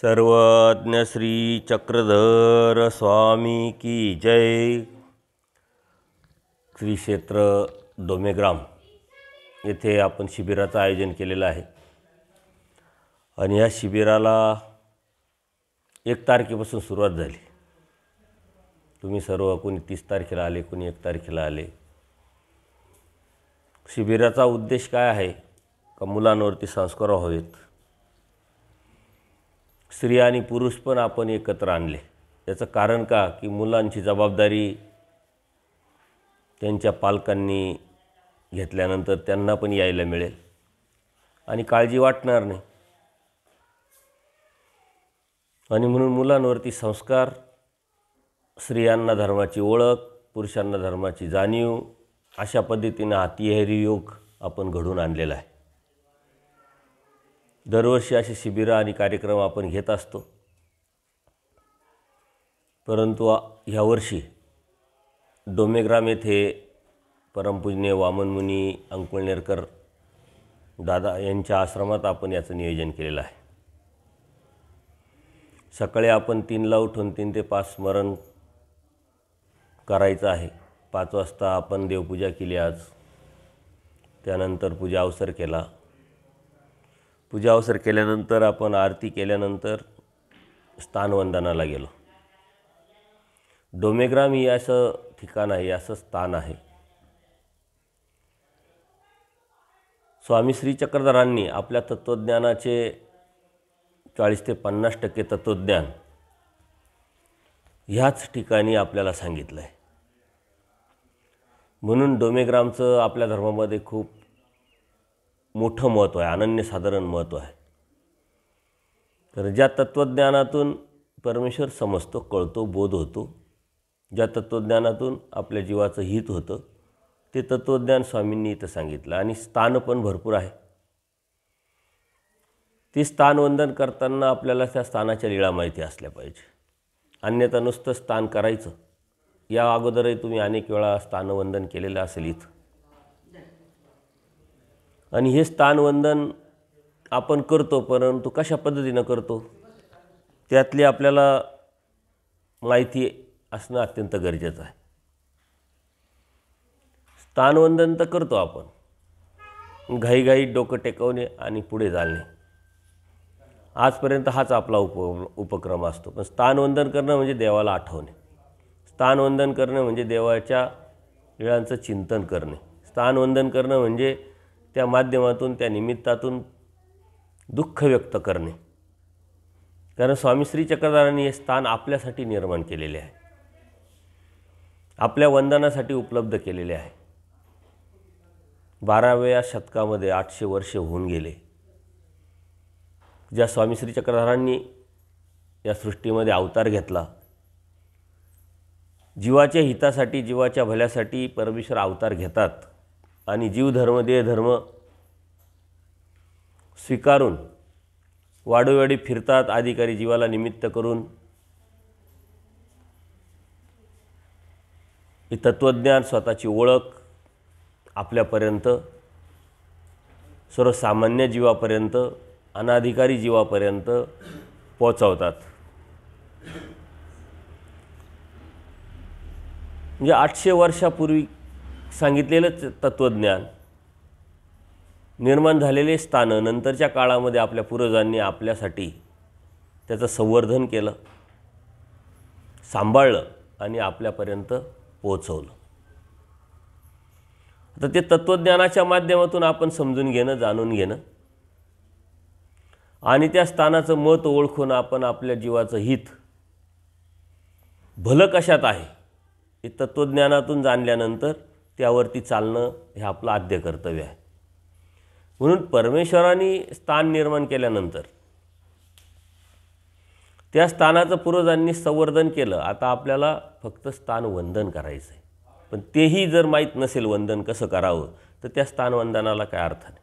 सर्वज्ञ श्री चक्रधर स्वामी की जय। श्री क्षेत्र डोमेग्राम येथे आपण शिबिराचं आयोजन केलेलं आहे आणि या शिबिराला 1 तारखेपासून सुरुवात झाली। तुम्ही सर्व कोणी 30 तारखेला आले, कोणी 1 तारखेला आले। शिबिराचा उद्देश काय आहे का मुलांवरती संस्कार व्हावेत। स्त्री आणि पुरुष पण आपण एकत्र आणले। याचं कारण का की मुलांची जबाबदारी त्यांच्या पालकांनी घेतल्यानंतर त्यांना पण यायला मिळेल आणि काळजी वाटणार नाही। आणि म्हणून मुलांवरती संस्कार, स्त्रियांना धर्माची ओळख, पुरुषांना धर्माची जाणीव, अशा पद्धतीने हा तिहेरी योग आपण घडून आणलेला आहे। दरवर्षी असे शिबिरं आणि कार्यक्रम आपण घेत असतो, परंतु ह्या वर्षी डोमेग्राम येथे परमपूजनीय वामनमुनी अंकुळनेरकर दादा यांच्या आश्रमात आपण याचं नियोजन केलेलं आहे। सकाळी आपण 3ला उठून 3 ते 5 स्मरण करायचं आहे। 5 वाजता आपण देवपूजा केली आज, त्यानंतर पूजा अवसर केला। पूजा अवसर केल्यानंतर आपण आरती केल्यानंतर स्थानवंदनाला गेलो। डोमेग्राम ही असं ठिकाण आहे, असं स्थान आहे। स्वामी श्री चक्रधरांनी आपल्या तत्त्वज्ञानाचे 40 ते 50% तत्त्वज्ञान ह्याच ठिकाणी आपल्याला सांगितलं आहे। म्हणून डोमेग्रामचं आपल्या धर्मामध्ये खूप मोठं महत्त्व आहे, अनन्यसाधारण महत्त्व आहे। तर ज्या तत्त्वज्ञानातून परमेश्वर समजतो, कळतो, बोध होतो, ज्या तत्त्वज्ञानातून आपल्या जीवाचं हित होतं, ते तत्त्वज्ञान स्वामींनी इथं सांगितलं। आणि स्थान पण भरपूर आहे। ते स्थानवंदन करताना आपल्याला त्या स्थानाच्या लीळा माहिती असल्या पाहिजे, अन्यथा नुसतं स्थान करायचं। या अगोदरही तुम्ही अनेक वेळा स्थानवंदन केलेलं असेल इथं। आणि हे स्थानवंदन आपण करतो, परंतु कशा पद्धतीनं करतो त्यातली आपल्याला माहिती असणं अत्यंत गरजेचं आहे। स्थानवंदन तर करतो आपण, घाईघाई डोकं टेकवणे आणि पुढे चालणे, आजपर्यंत हाच आपला उपक्रम असतो। पण स्थानवंदन करणं म्हणजे देवाला आठवणे, स्थानवंदन करणं म्हणजे देवाच्या लीळांचं चिंतन करणे, स्थानवंदन करणं म्हणजे त्या माध्यमातून, त्या निमित्तातून दुःख व्यक्त करणे। कारण स्वामी श्री चक्रधरांनी हे स्थान आपल्यासाठी निर्माण केलेले आहे, आपल्या वंदनासाठी उपलब्ध केलेले आहे। 12व्या शतकामध्ये 800 वर्ष होऊन गेले, ज्या स्वामी श्री चक्रधरांनी या सृष्टीमध्ये अवतार घेतला। जीवाच्या हितासाठी, जीवाच्या भल्यासाठी परमेश्वर अवतार घेतात आणि जीवधर्म, देहधर्म स्वीकारून वाडोवाडी फिरतात, अधिकारी जीवाला निमित्त करून हे तत्त्वज्ञान, स्वतःची ओळख आपल्यापर्यंत, सर्वसामान्य जीवापर्यंत, अनाधिकारी जीवापर्यंत पोहोचवतात। म्हणजे 800 वर्षापूर्वी सांगितलेलं तत्त्वज्ञान, निर्माण झालेले स्थान नंतरच्या काळामध्ये आपल्या पूर्वजांनी आपल्यासाठी त्याचं संवर्धन केलं, सांभाळलं आणि आपल्यापर्यंत पोहोचवलं। आता ते तत्त्वज्ञानाच्या माध्यमातून आपण समजून घेणं, जाणून घेणं आणि त्या स्थानाचं महत्त्व ओळखून आपण आपल्या जीवाचं हित, भलं कशात आहे हे तत्त्वज्ञानातून जाणल्यानंतर त्यावरती चालणं हे आपलं आद्य कर्तव्य आहे। म्हणून परमेश्वराने स्थान निर्माण केल्यानंतर त्या स्थानाचं पूर्वजांनी संवर्धन केलं। आता आपल्याला फक्त स्थान वंदन करायचं आहे, पण तेही जर माहीत नसेल वंदन कसं करावं तर त्या स्थानवंदनाला काय अर्थ नाही।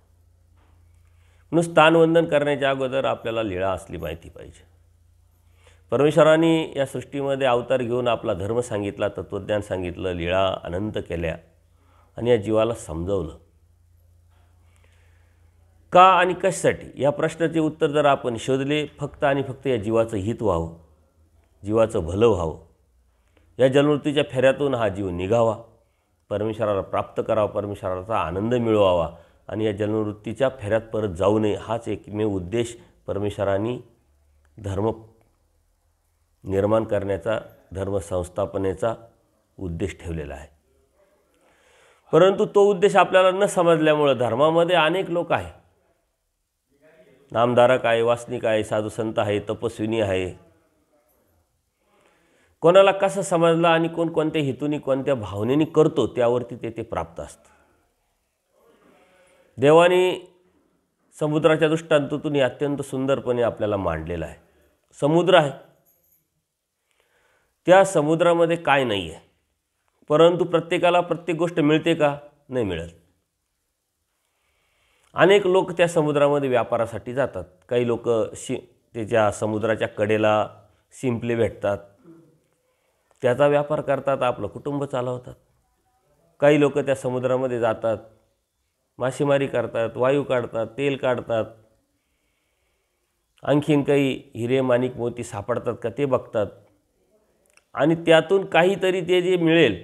म्हणून स्थानवंदन करण्याच्या अगोदर आपल्याला लीळा असली माहिती पाहिजे। परमेश्वराने या सृष्टीमध्ये अवतार घेऊन आपला धर्म सांगितला, तत्त्वज्ञान सांगितलं, लीळा अनंत केल्या आणि या जीवाला समजवलं। का आणि कशासाठी या प्रश्नाचे उत्तर जर आपण शोधले, फक्त आणि फक्त या जीवाचं हित व्हावं, जीवाचं भलं व्हावं, या जन्ममृत्यूच्या फेऱ्यातून हा जीव निघावा, परमेश्वराला प्राप्त करावा, परमेश्वराचा आनंद मिळवावा आणि या जन्ममृत्यूच्या फेऱ्यात परत जाऊ नये, हाच एकमेव उद्देश परमेश्वरांनी धर्म निर्माण करण्याचा, धर्म संस्थापनेचा उद्देश ठेवलेला आहे. परंतु तो उद्देश आपल्याला न समजल्यामुळं धर्मामध्ये अनेक लोक आहे, नामधारक आहे, वासनिक आहे, साधू संत आहे, तपस्विनी आहे. कोणाला कसं समजलं आणि कोण कोणत्या हेतूने कोणत्या भावनेने करतो त्यावरती ते प्राप्त असतं. देवाने समुद्राच्या दृष्टांतातून हे अत्यंत सुंदरपणे आपल्याला मांडलेलं आहे. समुद्र आहे, त्या समुद्रामध्ये काय नाही आहे, परंतु प्रत्येकाला प्रत्येक गोष्ट मिळते का? नाही मिळत. अनेक लोक त्या समुद्रामध्ये व्यापारासाठी जातात. काही लोक त्याच्या समुद्राच्या कडेला शिंपले भेटतात, त्याचा व्यापार करतात, आपलं कुटुंब चालवतात. काही लोक त्या समुद्रामध्ये जातात, मासेमारी करतात, वायू काढतात, तेल काढतात, आणखीन काही हिरे माणिक मोती सापडतात का ते बघतात आणि त्यातून काहीतरी ते जे मिळेल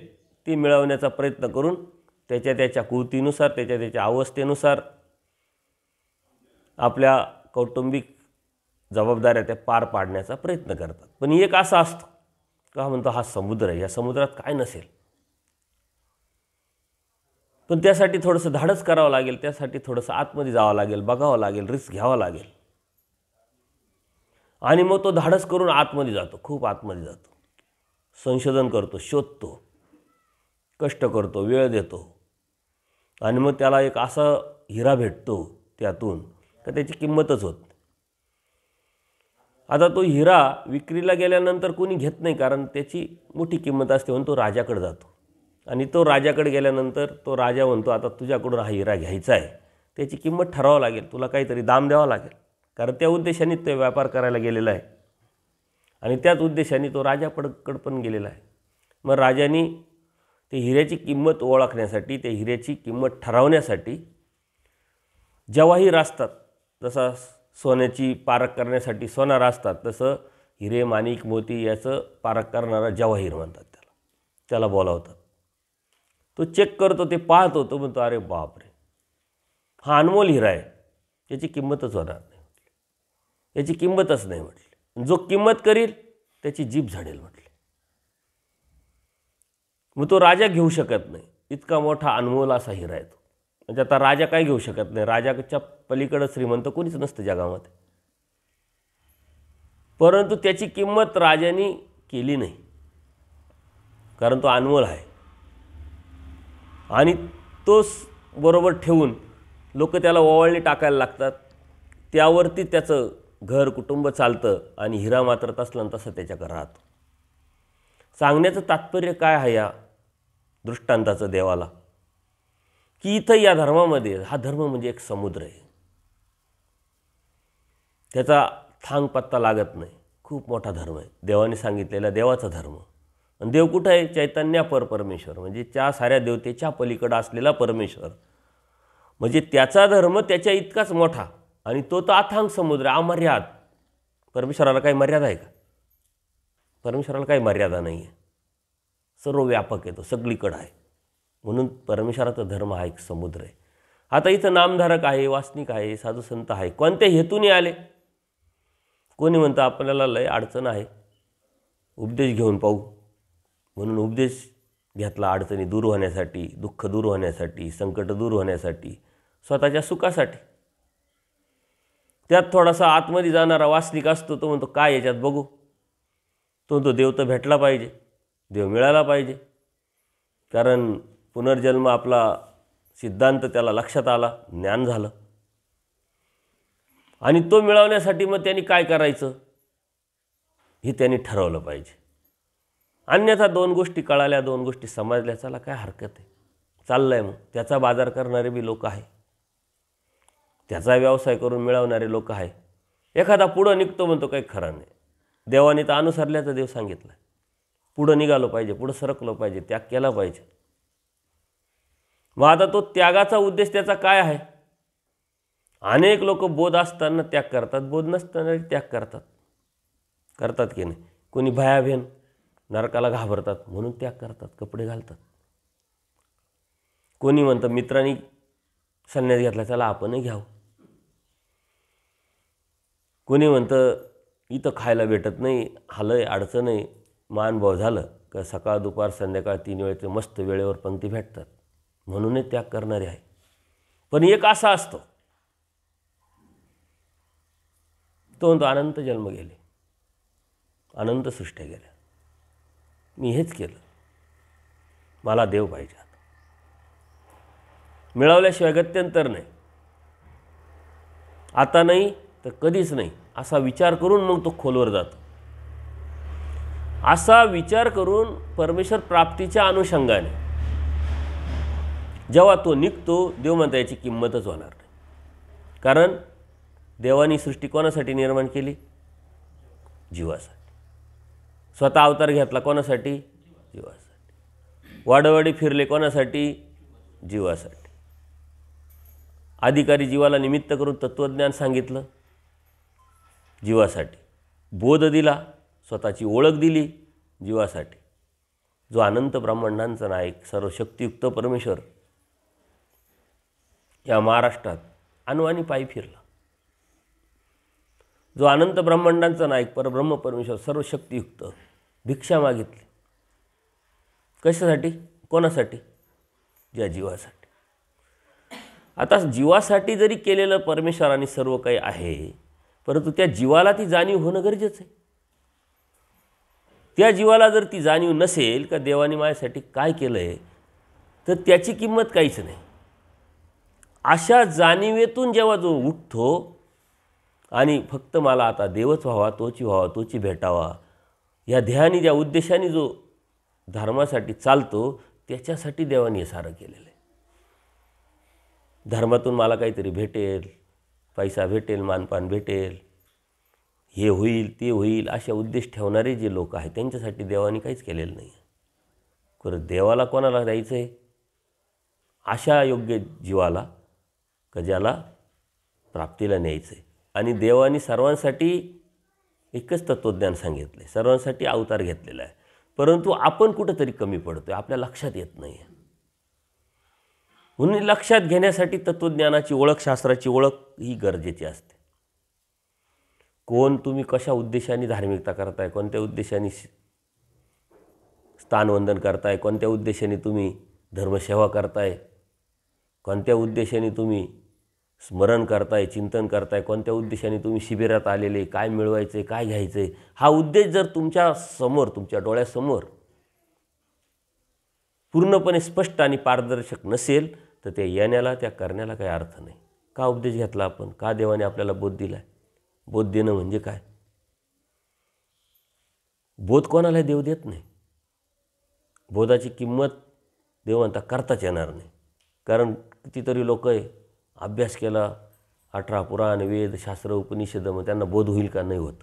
ते मिळवण्याचा प्रयत्न करून त्याच्या कृतीनुसार, त्याच्या अवस्थेनुसार आपल्या कौटुंबिक जबाबदाऱ्या त्या पार पाडण्याचा प्रयत्न करतात. पण एक असं असतं का, म्हणतो हा समुद्र आहे, या समुद्रात काय नसेल, पण त्यासाठी थोडंसं धाडस करावं लागेल, त्यासाठी थोडंसं आतमध्ये जावं लागेल, बघावं लागेल, रिस्क घ्यावं लागेल. आणि मग तो धाडस करून आतमध्ये जातो, खूप आतमध्ये जातो, संशोधन करतो, शोधतो, कष्ट करतो, वेळ देतो आणि मग त्याला एक असा हिरा भेटतो त्यातून का त्याची किंमतच होत नाही. आता तो हिरा विक्रीला गेल्यानंतर कोणी घेत नाही, कारण त्याची मोठी किंमत असते, म्हणून तो राजाकडे जातो आणि तो राजाकडे गेल्यानंतर तो राजा म्हणतो आता तुझ्याकडून हा हिरा घ्यायचा आहे, त्याची किंमत ठरवावं लागेल, तुला काहीतरी दाम द्यावा लागेल, कारण त्या उद्देशाने ते व्यापार करायला गेलेला आहे आणि त्याच उद्देशाने तो राजाकडे पण गेलेला आहे. मग राजाने ते हिऱ्याची किंमत ओळखण्यासाठी, ते हिऱ्याची किंमत ठरवण्यासाठी जवाहीर असतात, जसा सोन्याची पारख करण्यासाठी सोनार असतात, तसं हिरे माणिक मोती याचं पारख करणारा जवाहीर म्हणतात त्याला बोलावतात. तो चेक करतो, ते पाहतो, तो म्हणतो अरे बापरे, हा अनमोल हिरा आहे, याची किंमतच होणार नाही, याची किंमतच नाही म्हटली. जो किंमत करील त्याची जीभ झाडेल म्हटले. मग तो राजा घेऊ शकत नाही, इतका मोठा अनमोल असा हिरा आहे तो. म्हणजे आता राजा काय घेऊ शकत नाही, राजाच्या पलीकडं श्रीमंत कोणीच नसतं जगामध्ये, परंतु त्याची किंमत राजाने केली नाही, कारण तो अनमोल आहे आणि तोच बरोबर ठेवून लोक त्याला ओवाळणी टाकायला लागतात, त्यावरती त्याचं घर कुटुंब चालतं आणि हिरा मात्र तसला तसं त्याच्याकडे राहतो. सांगण्याचं तात्पर्य काय आहे या दृष्टांताचं देवाला, की इथं या धर्मामध्ये, हा धर्म म्हणजे एक समुद्र आहे, त्याचा थांग पत्ता लागत नाही, खूप मोठा धर्म आहे, देवाने सांगितलेला देवाचा धर्म. आणि देव कुठं आहे? चैतन्यापर परमेश्वर, म्हणजे त्या साऱ्या देवतेच्या पलीकडं असलेला परमेश्वर, म्हणजे त्याचा धर्म त्याच्या इतकाच मोठा आणि तो तर अथांग समुद्र, अमर्याद. परमेश्वराला काही मर्यादा आहे का? परमेश्वराला काही मर्यादा नाही आहे, सर्व व्यापक आहे, तो सगळीकडं आहे. म्हणून परमेश्वराचा धर्म हा एक समुद्र आहे. आता इथं नामधारक आहे, वासनिक आहे, साधू संत आहे, कोणत्या हेतूने आले? कोणी म्हणतं आपल्याला लय अडचण आहे, उपदेश घेऊन पाहू, म्हणून उपदेश घेतला, अडचणी दूर होण्यासाठी, दुःख दूर होण्यासाठी, संकट दूर होण्यासाठी, स्वतःच्या सुखासाठी. त्यात थोडासा आतमध्ये जाणारा वासनिक असतो, तो म्हणतो काय याच्यात बघू, तो देव तर भेटला पाहिजे, देव मिळाला पाहिजे, कारण पुनर्जन्म आपला सिद्धांत त्याला लक्षात आला, ज्ञान झालं आणि तो मिळवण्यासाठी मग त्यांनी काय करायचं हे त्यांनी ठरवलं पाहिजे. अन्यथा दोन गोष्टी कळाल्या, दोन गोष्टी समजल्या, चला काय हरकत आहे, चाललं आहे. मग त्याचा बाजार करणारे बी लोक आहे, त्याचा व्यवसाय करून मिळवणारे लोक आहे. एखादा पुढं निघतो म्हणतो काही खरं नाही, देवाने तर अनुसरल्याचं देव सांगितलं, पुढं निघालो पाहिजे, पुढं सरकलो पाहिजे, त्याग केला पाहिजे. मग आता तो त्यागाचा उद्देश त्याचा काय आहे? अनेक लोक बोध असताना त्याग करतात, बोध नसताना त्याग करतात की नाही. कोणी भयाभ्यान नरकाला घाबरतात म्हणून त्याग करतात, कपडे घालतात. कोणी म्हणतं मित्रांनी संन्यास घेतला चला आपणही घ्यावं. कोणी म्हणतं इथं खायला भेटत नाही, हालय अडचण आहे, मानभाव झालं का सकाळ दुपार संध्याकाळ 3 वेळेचे मस्त वेळेवर पंक्ती भेटतात म्हणूनच त्याग करणारे आहे. पण एक असा असतो तो म्हणतो अनंत जन्म गेले, अनंत सृष्ट्या गेल्या, मी हेच केलं, मला देव पाहिजे, आता मिळवल्याशिवाय गत्यंतर नाही, आता नाही तर कधीच नाही, असा विचार करून मग तो खोलवर जातो. असा विचार करून परमेश्वर प्राप्तीच्या अनुषंगाने जेव्हा तो निघतो, देव म्हणता याची किंमतच होणार नाही. कारण देवानी सृष्टी कोणासाठी निर्माण केली? जीवासाठी. स्वतः अवतार घेतला कोणासाठी? जीवासाठी. वाडवडी फिरले कोणासाठी? जीवासाठी. अधिकारी जीवाला निमित्त करून तत्त्वज्ञान सांगितलं जीवासाठी. बोध दिला, स्वतःची ओळख दिली जीवासाठी. जो अनंत ब्रह्मांडांचा नायक सर्वशक्तियुक्त परमेश्वर या महाराष्ट्रात अनवाणी पायी फिरला. जो अनंत ब्रह्मांडांचा नायक परब्रह्म परमेश्वर सर्वशक्तियुक्त भिक्षा मागितली. कशासाठी? कोणासाठी? या जीवासाठी. आता जीवासाठी जरी केलेलं परमेश्वराने सर्व काही आहे, परंतु त्या जीवाला ती जाणीव होणं गरजेचं आहे. त्या जीवाला जर ती जाणीव नसेल का देवाने माझ्यासाठी काय केलं आहे, तर त्याची किंमत काहीच नाही. अशा जाणीवेतून जेव्हा जो उठतो आणि फक्त मला आता देवच व्हावा, तोची व्हावा, तोची भेटावा, या ध्येयाने ज्या उद्देशाने जो धर्मासाठी चालतो, त्याच्यासाठी देवाने हे सारं केलेलं आहे. धर्मातून मला काहीतरी भेटेल, पैसा भेटेल, मानपान भेटेल, हे होईल ते होईल, अशा उद्देश ठेवणारे जे लोक आहेत त्यांच्यासाठी देवाने काहीच केलेलं नाही. खरं देवाला कोणाला द्यायचं आहे? अशा योग्य जीवाला का ज्याला प्राप्तीला न्यायचं आहे. आणि देवाने सर्वांसाठी एकच तत्त्वज्ञान सांगितलं आहे, सर्वांसाठी अवतार घेतलेला आहे. परंतु आपण कुठंतरी कमी पडतो आहे, आपल्या लक्षात येत नाही आहे. म्हणून लक्षात घेण्यासाठी तत्त्वज्ञानाची ओळख, शास्त्राची ओळख ही गरजेची असते. कोण तुम्ही कशा उद्देशाने धार्मिकता करताय, कोणत्या उद्देशाने स्थानवंदन करताय, कोणत्या उद्देशाने तुम्ही धर्मसेवा करताय, कोणत्या उद्देशाने तुम्ही स्मरण करताय, चिंतन करताय, कोणत्या उद्देशाने तुम्ही शिबिरात आलेले, काय मिळवायचे, काय घ्यायचे, हा उद्देश जर तुमच्या समोर, तुमच्या डोळ्यासमोर पूर्णपणे स्पष्ट आणि पारदर्शक नसेल तर त्या येण्याला, त्या करण्याला काही अर्थ नाही. का उपदेश घेतला आपण? का देवाने आपल्याला बोध दिला आहे? बोध देणं म्हणजे काय? बोध कोणाला देव देत नाही. बोधाची किंमत देव म्हणता करताच येणार नाही. कारण कितीतरी लोक आहे, अभ्यास केला, 18 पुराण, वेद, शास्त्र, उपनिषद, मग त्यांना बोध होईल का? नाही होत.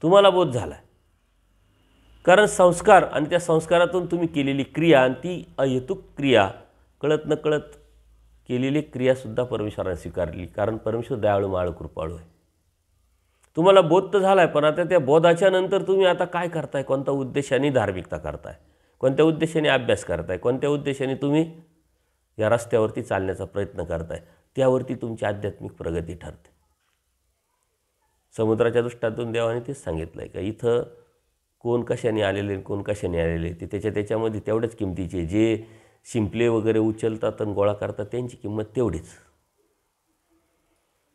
तुम्हाला बोध झाला आहे कारण संस्कार, आणि त्या संस्कारातून तुम्ही केलेली क्रिया, आणि ती अहेतुक क्रिया, कळत न कळत केलेली क्रियासुद्धा परमेश्वराने स्वीकारली. कारण परमेश्वर दयाळू माळू कृपाळू आहे. तुम्हाला बोध तर झाला आहे, पण आता त्या बोधाच्या नंतर तुम्ही आता काय करताय? कोणत्या उद्देशाने धार्मिकता करताय, कोणत्या उद्देशाने अभ्यास करताय, कोणत्या उद्देशाने तुम्ही या रस्त्यावरती चालण्याचा प्रयत्न करताय, त्यावरती तुमची आध्यात्मिक प्रगती ठरते. समुद्राच्या दृष्टातून देवाने तेच सांगितलं आहे का इथं कोण कशाने आलेले, कोण कशाने आलेले, ते त्याच्यामध्ये तेवढ्याच किमतीचे. जे शिंपले वगैरे उचलतात आणि गोळा करतात त्यांची किंमत तेवढीच.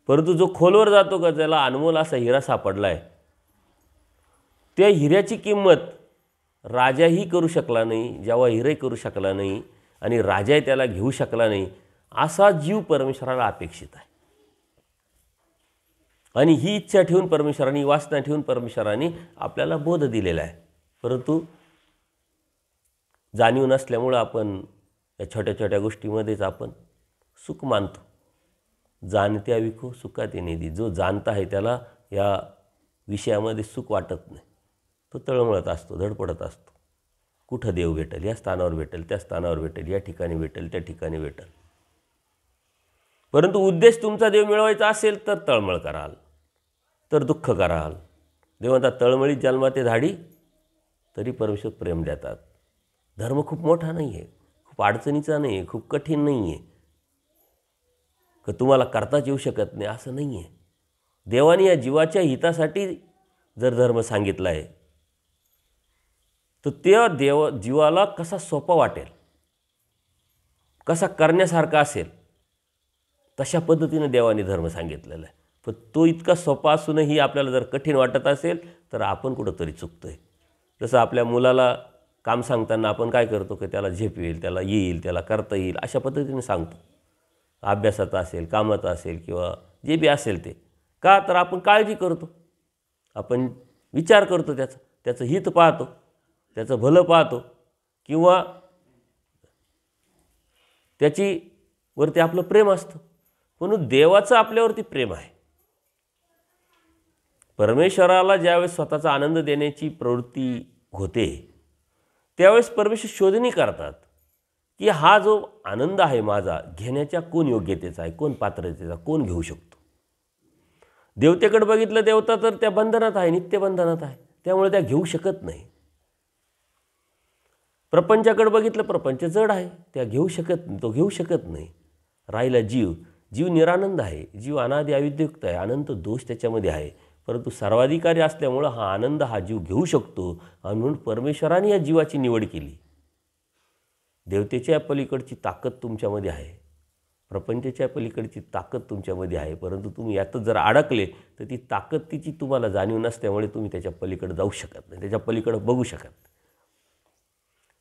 परंतु जो खोलवर जातो का, ज्याला अनमोल असा हिरा सापडला आहे, त्या हिऱ्याची किंमत राजाही करू शकला नाही, जवाहीरही करू शकला नाही, आणि राजाही त्याला घेऊ शकला नाही, असा जीव परमेश्वराला अपेक्षित आहे. आणि ही इच्छा ठेवून परमेश्वराने, वासना ठेवून परमेश्वराने आपल्याला बोध दिलेला आहे. परंतु जाणीव नसल्यामुळं आपण या छोट्या छोट्या गोष्टीमध्येच आपण सुख मानतो. जाणत्या विखो सुखात निधी. जो जाणता आहे त्याला या विषयामध्ये सुख वाटत नाही, तो तळमळत असतो, धडपडत असतो. कुठं देव भेटेल, या स्थानावर भेटेल, त्या स्थानावर भेटेल, या ठिकाणी भेटेल, त्या ठिकाणी भेटेल. परंतु उद्देश तुमचा देव मिळवायचा असेल तर तळमळ कराल, तर दुःख कराल. देव म्हणतात तळमळीत जन्माते झाडी तरी परमेश्वर प्रेम देतात. धर्म खूप मोठा नाही आहे, खूप अडचणीचा नाही आहे, खूप कठीण नाही आहे, का तुम्हाला करताच येऊ शकत नाही असं नाही आहे. देवाने या जीवाच्या हितासाठी जर धर्म सांगितला आहे तर त्या जीवाला कसा सोपा वाटेल, कसा करण्यासारखा असेल तशा पद्धतीने देवाने धर्म सांगितलेला आहे. पण तो इतका सोपा असूनही आपल्याला जर कठीण वाटत असेल तर आपण कुठंतरी चुकतो आहे. जसं आपल्या मुलाला काम सांगताना आपण काय करतो की त्याला झेप येईल, त्याला येईल, त्याला करता येईल अशा पद्धतीने सांगतो. अभ्यासाचं असेल, कामाचं असेल किंवा जे बी असेल ते. का तर आपण काळजी करतो, आपण विचार करतो, त्याचं हित पाहतो, त्याचं भलं पाहतो किंवा त्याची वरती आपलं प्रेम असतं. म्हणून देवाचं आपल्यावरती प्रेम आहे. परमेश्वराला ज्यावेळेस स्वतःचा आनंद देण्याची प्रवृत्ती होते त्यावेळेस परमेश्वर शोधणी करतात की हा जो आनंद आहे माझा घेण्याच्या कोण योग्यतेचा आहे, कोण पात्रतेचा, कोण घेऊ शकतो. देवतेकडे बघितलं, देवता तर त्या बंधनात आहे, नित्य बंधनात आहे, त्यामुळे त्या घेऊ शकत नाही. प्रपंचाकडे बघितलं, प्रपंच जड आहे, त्या घेऊ शकत नाही, तो घेऊ शकत नाही. राहिला जीव निरानंद आहे, जीव अनादि अविद्युक्त आहे, अनंत दोष त्याच्यामध्ये आहे, परंतु सर्वाधिकारी असल्यामुळं हा आनंद हा जीव घेऊ शकतो. आणि म्हणून परमेश्वराने या जीवाची निवड केली. देवतेच्या पलीकडची ताकद तुमच्यामध्ये आहे, प्रपंचाच्या पलीकडची ताकद तुमच्यामध्ये आहे, परंतु तुम्ही यातच जर अडकले तर ती ताकद तिची तुम्हाला जाणीव नसल्यामुळे तुम्ही त्याच्या पलीकडे जाऊ शकत नाही, त्याच्या पलीकडे बघू शकत नाही.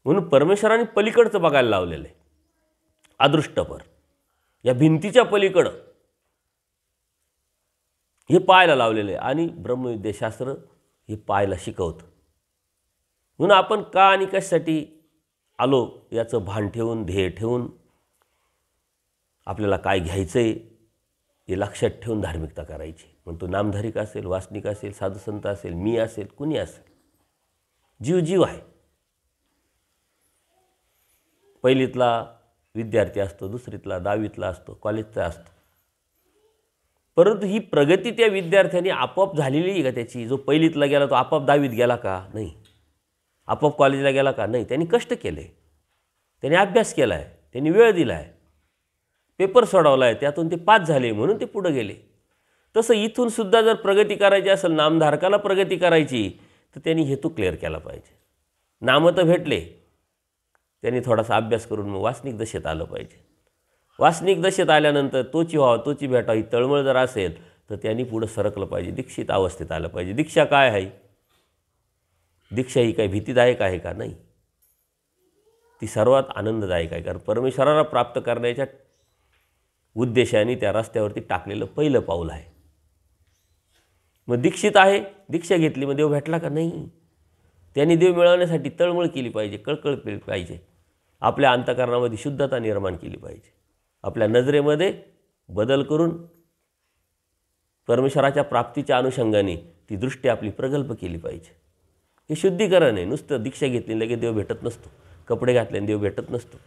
म्हणून परमेश्वराने पलीकडचं बघायला लावलेलं आहे, अदृष्टपर, या भिंतीच्या पलीकडं हे पाहायला लावलेलं आहे. आणि ब्रह्मविद्याशास्त्र हे पाहायला शिकवतं. म्हणून आपण का आणि कशासाठी आलो याचं भान ठेवून, ध्येय ठेवून, आपल्याला काय घ्यायचं आहे हे लक्षात ठेवून धार्मिकता करायची. मग तो नामधारिक असेल, वासनिक असेल, साधुसंत असेल, मी असेल, कुणी असेल, जीव आहे. पहिलीतला विद्यार्थी असतो, दुसरीतला, 10वीतला असतो, कॉलेजचा असतो, परंतु ही प्रगती त्या विद्यार्थ्याने आपोआप झालेली आहे का त्याची? जो पहिलीतला गेला तो आपोआप 10वीत गेला का? नाही. आपोआप कॉलेजला गेला का? नाही. त्यांनी कष्ट केले, त्यांनी अभ्यास केला आहे, त्यांनी वेळ दिला आहे, पेपर सोडवला आहे, त्यातून ते पास झाले म्हणून ते पुढे गेले. तसं इथून सुद्धा जर प्रगती करायची असेल, नामधारकाला प्रगती करायची, तर त्यांनी हेतू क्लिअर केला पाहिजे. नामं तर भेटले, त्यांनी थोडासा अभ्यास करून मग वासनिक दशेत आलं पाहिजे. वासनिक दशेत आल्यानंतर तोची व्हावं, तोची भेटावं ही तळमळ जर असेल तर त्यांनी पुढं सरकलं पाहिजे, दीक्षित अवस्थेत आलं पाहिजे. दीक्षा काय आहे? दीक्षा ही काही भीतीदायक आहे का? नाही. ती सर्वात आनंददायक आहे, कारण परमेश्वराला प्राप्त करण्याच्या उद्देशाने त्या रस्त्यावरती टाकलेलं पहिलं पाऊल आहे. मग दीक्षित आहे, दीक्षा घेतली, मग देव भेटला का? नाही. त्यांनी देव मिळवण्यासाठी तळमळ केली पाहिजे, कळकळ केली पाहिजे, आपल्या अंतःकरणामध्ये शुद्धता निर्माण केली पाहिजे, आपल्या नजरेमध्ये बदल करून परमेश्वराच्या प्राप्तीच्या अनुषंगाने ती दृष्टी आपली प्रगल्भ केली पाहिजे. हे शुद्धीकरण आहे. नुसतं दीक्षा घेतली लगेच देव भेटत नसतो, कपडे घातल्याने देव भेटत नसतो.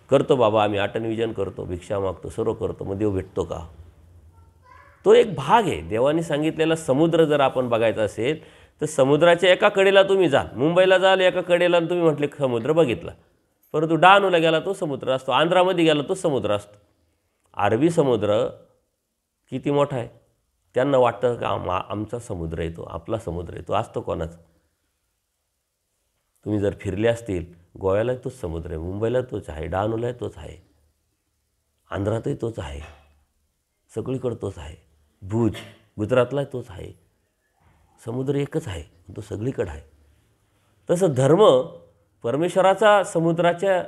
करतो बाबा आम्ही आटनविजन करतो, भिक्षा मागतो, सर्व करतो, मग देव भेटतो का? तो एक भाग आहे. देवाने सांगितलेला समुद्र जर आपण बघायचा असेल तर समुद्राच्या एका कडेला तुम्ही जाल, मुंबईला जाल एका कडेला आणि तुम्ही म्हटले समुद्र बघितला, परंतु डहाणूला गेला तो समुद्र असतो, आंध्रामध्ये गेला तो समुद्र असतो. अरबी समुद्र किती मोठा आहे, त्यांना वाटतं का आमचा समुद्र आहे तो, आपला समुद्र आहे तो, असतो कोणाचा? तुम्ही जर फिरले असतील, गोव्याला तोच समुद्र आहे, मुंबईला तोच आहे, डहाणूला तोच आहे, आंध्रातही तोच आहे, सगळीकडे तोच आहे, भुज गुजरातला तोच आहे. समुद्र एकच आहे, तो सगळीकडे आहे. तसं धर्म परमेश्वराचा समुद्राच्या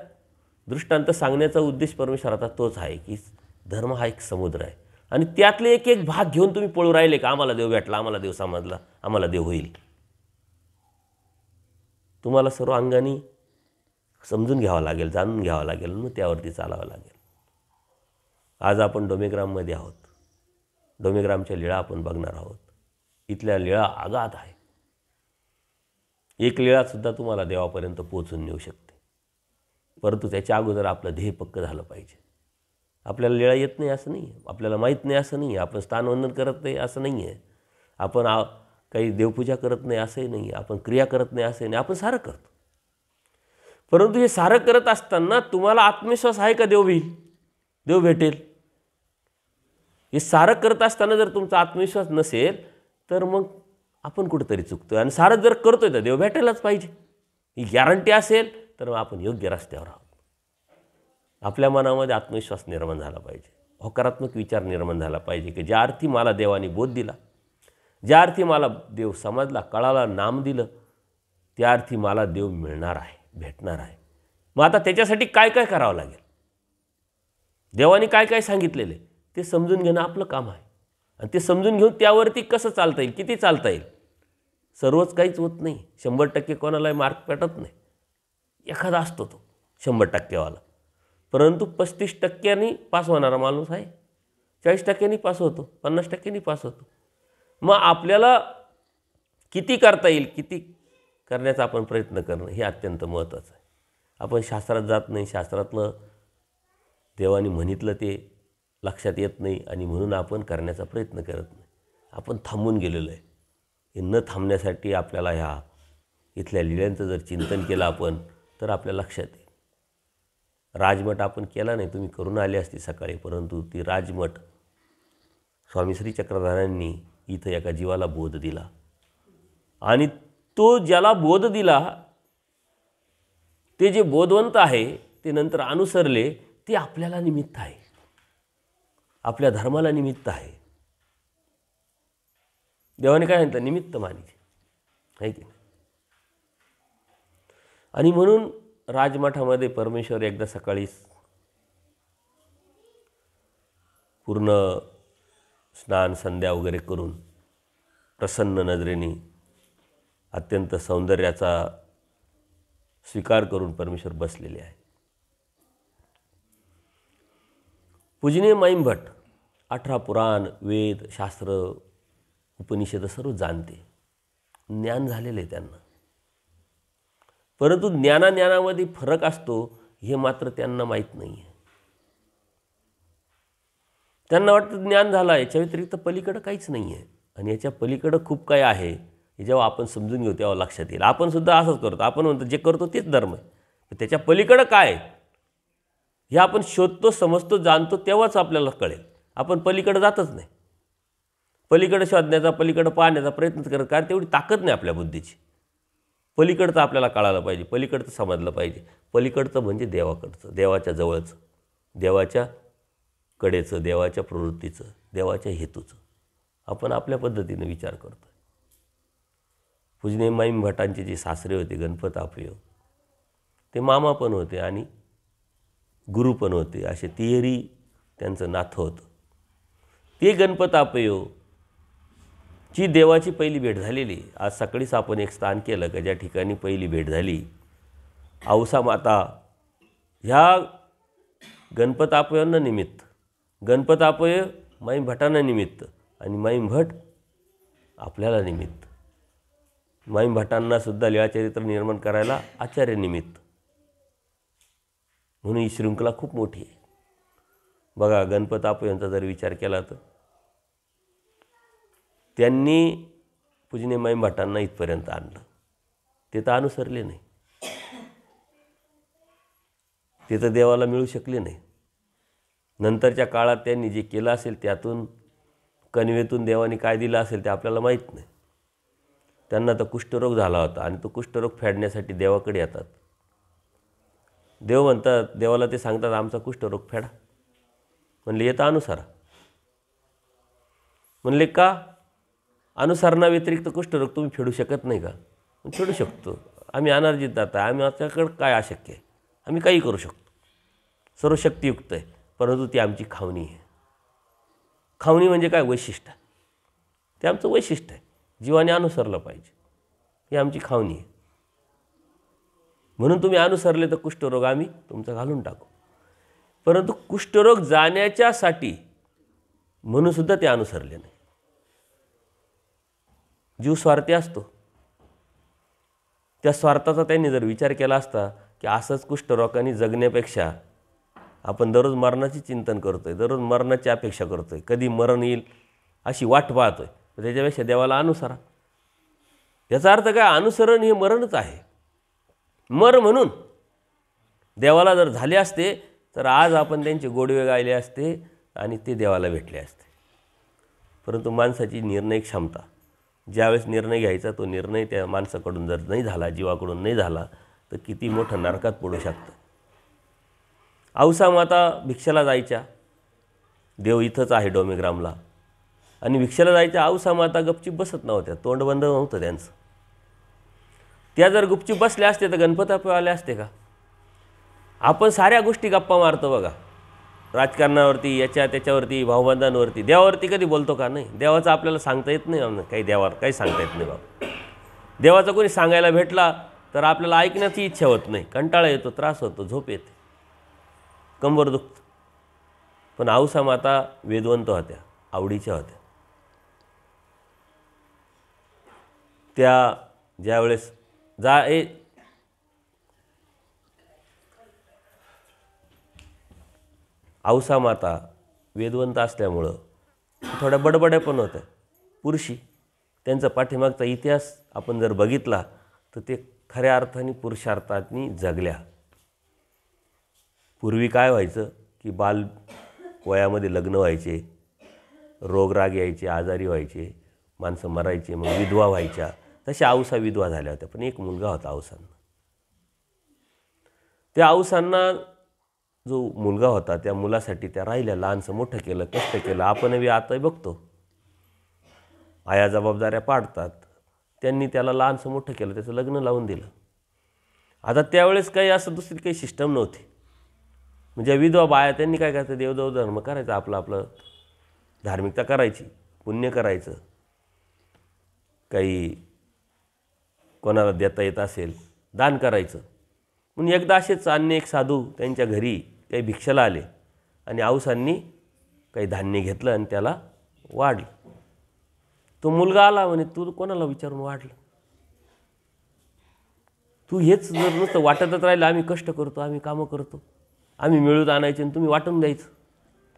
दृष्टांत सांगण्याचा उद्देश परमेश्वराचा तोच आहे की धर्म हा एक समुद्र आहे आणि त्यातले एक एक भाग घेऊन तुम्ही पळू राहिले का आम्हाला देव भेटला, आम्हाला देव समजला, आम्हाला देव होईल. तुम्हाला सर्व अंगाने समजून घ्यावं लागेल, जाणून घ्यावं लागेल, मग त्यावरती चालावं लागेल. आज आपण डोमेग्राममध्ये आहोत, डोमेग्रामच्या लीळा आपण बघणार आहोत. इथल्या लीळा अगाध आहे. एक लीळासुद्धा तुम्हाला देवापर्यंत पोहोचून नेऊ शकते, परंतु त्याच्या अगोदर आपलं ध्येय पक्क झालं पाहिजे. आपल्याला लिळा येत नाही असं नाही आहे, आपल्याला माहीत नाही असं नाही आहे, आपण स्थानवंदन करत नाही असं नाही आहे, आपण काही देवपूजा करत नाही असंही नाही आहे, आपण क्रिया करत नाही असंही नाही, आपण सारं करतो. परंतु हे सारं करत असताना तुम्हाला आत्मविश्वास आहे का देव होईल, देव भेटेल? हे सारं करत असताना जर तुमचा आत्मविश्वास नसेल तर मग आपण कुठेतरी चुकतो. आणि सारं जर करतोय तर देव भेटायलाच पाहिजे ही गॅरंटी असेल तर मग आपण योग्य रस्त्यावर आहोत. आपल्या मनामध्ये आत्मविश्वास निर्माण झाला पाहिजे, होकारात्मक विचार निर्माण झाला पाहिजे की ज्या अर्थी मला देवाने बोध दिला, ज्या अर्थी मला देव समजला, कळाला, नाम दिलं, त्या अर्थी मला देव मिळणार आहे, भेटणार आहे. मग आता त्याच्यासाठी काय काय करावं लागेल, देवाने काय काय सांगितलेले ते समजून घेणं आपलं काम आहे. आणि ते समजून घेऊन त्यावरती कसं चालता येईल, किती चालता येईल. सर्वच काहीच होत नाही, 100% कोणालाही मार्क पेटत नाही. एखादा असतो तो 100%वाला, परंतु 35% पास होणारा माणूस आहे, 40% पास होतो, 50% पास होतो. मग आपल्याला किती करता येईल, किती करण्याचा आपण प्रयत्न करणं हे अत्यंत महत्त्वाचं आहे. आपण शास्त्रात जात नाही, शास्त्रातलं देवाने म्हणितलं ते लक्षात येत नाही आणि म्हणून आपण करण्याचा प्रयत्न करत नाही. आपण थांबून गेलेलो आहे. हे न थांबण्यासाठी आपल्याला ह्या इथल्या लीलांचं जर चिंतन केलं आपण तर आपल्या लक्षात येईल. राजमठ आपण केला नाही, तुम्ही करून आले असते सकाळी, परंतु ती राजमठ स्वामी श्री चक्रधाऱ्यांनी इथं एका जीवाला बोध दिला आणि तो ज्याला बोध दिला ते जे बोधवंत आहे ते नंतर अनुसरले ते आपल्याला निमित्त आहे, आपल्या धर्माला निमित्त आहे. देवाने काय म्हणतात, निमित्त मानिचे आहे की नाही. आणि म्हणून राजमठामध्ये परमेश्वर एकदा सकाळी पूर्ण स्नान संध्या वगैरे करून प्रसन्न नजरेने अत्यंत सौंदर्याचा स्वीकार करून परमेश्वर बसलेले आहे. पूजनीय माईंभट 18 पुराण, वेद, शास्त्र, उपनिषद सर्व जाणते, ज्ञान झालेले त्यांना. परंतु ज्ञानामध्ये फरक असतो हे मात्र त्यांना माहीत नाही आहे. त्यांना वाटतं ज्ञान झालं, याच्या व्यतिरिक्त पलीकडं काहीच नाही आहे आणि याच्या पलीकडं खूप काय आहे हे जेव्हा आपण समजून घेऊ तेव्हा लक्षात येईल. आपण सुद्धा असंच करतो, आपण म्हणतो जे करतो तेच धर्म आहे, त्याच्या पलीकडं काय हे आपण शोधतो, समजतो, जाणतो तेव्हाच आपल्याला कळेल. आपण पलीकडे जातच नाही, पलीकडे शोधण्याचा, पलीकडे पाहण्याचा प्रयत्न करत, कारण तेवढी ताकद नाही आपल्या बुद्धीची. पलीकडचं आपल्याला कळायला पाहिजे, पलीकडचं समजलं पाहिजे. पलीकडचं म्हणजे देवाकडचं, देवाच्या जवळचं, देवाच्या कडेचं, देवाच्या प्रवृत्तीचं, देवाच्या हेतूचं आपण आपल्या पद्धतीने विचार करतो. पूजनीय माईंभटांचे जे सासरे होते गणपत आपयो, ते मामा पण होते आणि गुरु पण होते, असे तिहेरी त्यांचं नातं होतं. ते गणपत आपयो ची देवाची पहिली भेट झालेली. आज सकाळीच आपण एक स्थान केलं का ज्या ठिकाणी पहिली भेट झाली, औसा माता ह्या गणपत आपयांना निमित्त, गणपत आपय माईंभटांना निमित्त आणि माईंभट आपल्याला निमित्त. माईंभटांना सुद्धा लीळाचरित्र निर्माण करायला आचार्य निमित्त. म्हणून ही शृंखला खूप मोठी आहे. बघा, गणपत आपयांचा जर विचार केला तर त्यांनी पूजनीय माईंभटांना इथपर्यंत आणलं. ते तर अनुसरले नाही, ते तर देवाला मिळू शकले नाही. नंतरच्या काळात त्यांनी जे केलं असेल त्यातून कणवेतून देवाने काय दिलं असेल ते आपल्याला माहीत नाही. त्यांना तर कुष्ठरोग झाला होता आणि तो कुष्ठरोग फेडण्यासाठी देवाकडे येतात. देव म्हणतात, देवाला ते सांगतात आमचा कुष्ठरोग फेडा. म्हणले येतं अनुसारा. म्हणले का? अनुसरणाव्यतिरिक्त कुष्ठरोग तुम्ही फेडू शकत नाही का? फेडू शकतो, आम्ही अनार्जित दाता आहे, आमच्याकडे काय अशक्य आहे, आम्ही काही करू शकतो, सर्व शक्तियुक्त आहे, परंतु ती आमची खावणी आहे. खावणी म्हणजे काय? वैशिष्ट्य. ते आमचं वैशिष्ट्य आहे, जीवाने अनुसरलं पाहिजे, ही आमची खावणी आहे. म्हणून तुम्ही अनुसरले तर कुष्ठरोग आम्ही तुमचा घालून टाकू. परंतु कुष्ठरोग जाण्याच्यासाठी म्हणून सुद्धा ते अनुसरले नाही. जीव स्वार्थी असतो, त्या स्वार्थाचा त्यांनी जर विचार केला असता की असंच कुष्ठरोगाने जगण्यापेक्षा आपण दररोज मरणाची चिंतन करतो आहे, दररोज मरणाची अपेक्षा करतो आहे, कधी मरण येईल अशी वाट पाहतो आहे. तर त्याच्यापेक्षा देवाला अनुसरा. याचा अर्थ काय, अनुसरण हे मरणच आहे. मर म्हणून देवाला जर झाले असते तर आज आपण त्यांचे गोडवे गायले असते आणि ते देवाला भेटले असते. परंतु माणसाची निर्णय क्षमता, ज्यावेळेस निर्णय घ्यायचा तो निर्णय त्या माणसाकडून जर नाही झाला, जीवाकडून नाही झाला, तर किती मोठं नरकात पडू शकतं. औसा माता भिक्षेला जायच्या, देव इथंच आहे डोमेग्रामला, आणि भिक्षेला जायच्या. औसा माता गपचीप बसत नव्हत्या, तोंड बंद नव्हतं त्यांचं. त्या जर गुपचीप बसल्या असते तर गणपती आले असते का? आपण साऱ्या गोष्टी गप्पा मारतो बघा, राजकारणावरती, याच्या त्याच्यावरती, भावबंधांवरती. देवावरती कधी बोलतो का? नाही. देवाचं आपल्याला सांगता येत नाही, काही देवावर काही सांगता येत नाही बाबा. देवाचं कोणी सांगायला भेटला तर आपल्याला ऐकण्याची इच्छा होत नाही, कंटाळा येतो, त्रास होतो, झोप येते, कंबर दुखतं. पण औसा माता वेदवंत होत्या, आवडीच्या होत्या. त्या ज्यावेळेस औसा माता वेदवंत असल्यामुळं थोड्या बडबड्या पण होत्या, पुरुषी. त्यांचा पाठीमागचा इतिहास आपण जर बघितला तर ते खऱ्या अर्थाने पुरुषार्थाने जगल्या. पूर्वी काय व्हायचं की बाल वयामध्ये लग्न व्हायचे, रोगराग यायचे, आजारी व्हायचे, माणसं मरायचे, मग विधवा व्हायच्या. तशा औसा विधवा झाल्या होत्या. पण एक मुलगा होता औसांना. त्या औसांना जो मुलगा होता त्या मुलासाठी त्या राहिल्या, लहानसं मोठं केलं, कष्ट केलं. आपणही आता बघतो, आया जबाबदाऱ्या पाडतात. त्यांनी त्याला लहानसं मोठं केलं, त्याचं लग्न लावून दिलं. आता त्यावेळेस काही असं दुसरी काही सिस्टम नव्हती. म्हणजे विधवा बाया त्यांनी काय करायचं, देवदेव धर्म करायचा, आपलं धार्मिकता करायची, पुण्य करायचं, काही कोणाला देता येत असेल दान करायचं. म्हणून एकदा असेच अन्य एक साधू त्यांच्या घरी काही भिक्षेला आले आणि औसांनी काही धान्य घेतलं आणि त्याला वाढलं. तो मुलगा आला, म्हणे तू कोणाला विचारून वाढलं? तू हेच जर नुसतं वाटतच राहिलं, आम्ही कष्ट करतो, आम्ही कामं करतो, आम्ही मिळवत आणायचे आणि तुम्ही वाटून द्यायचं.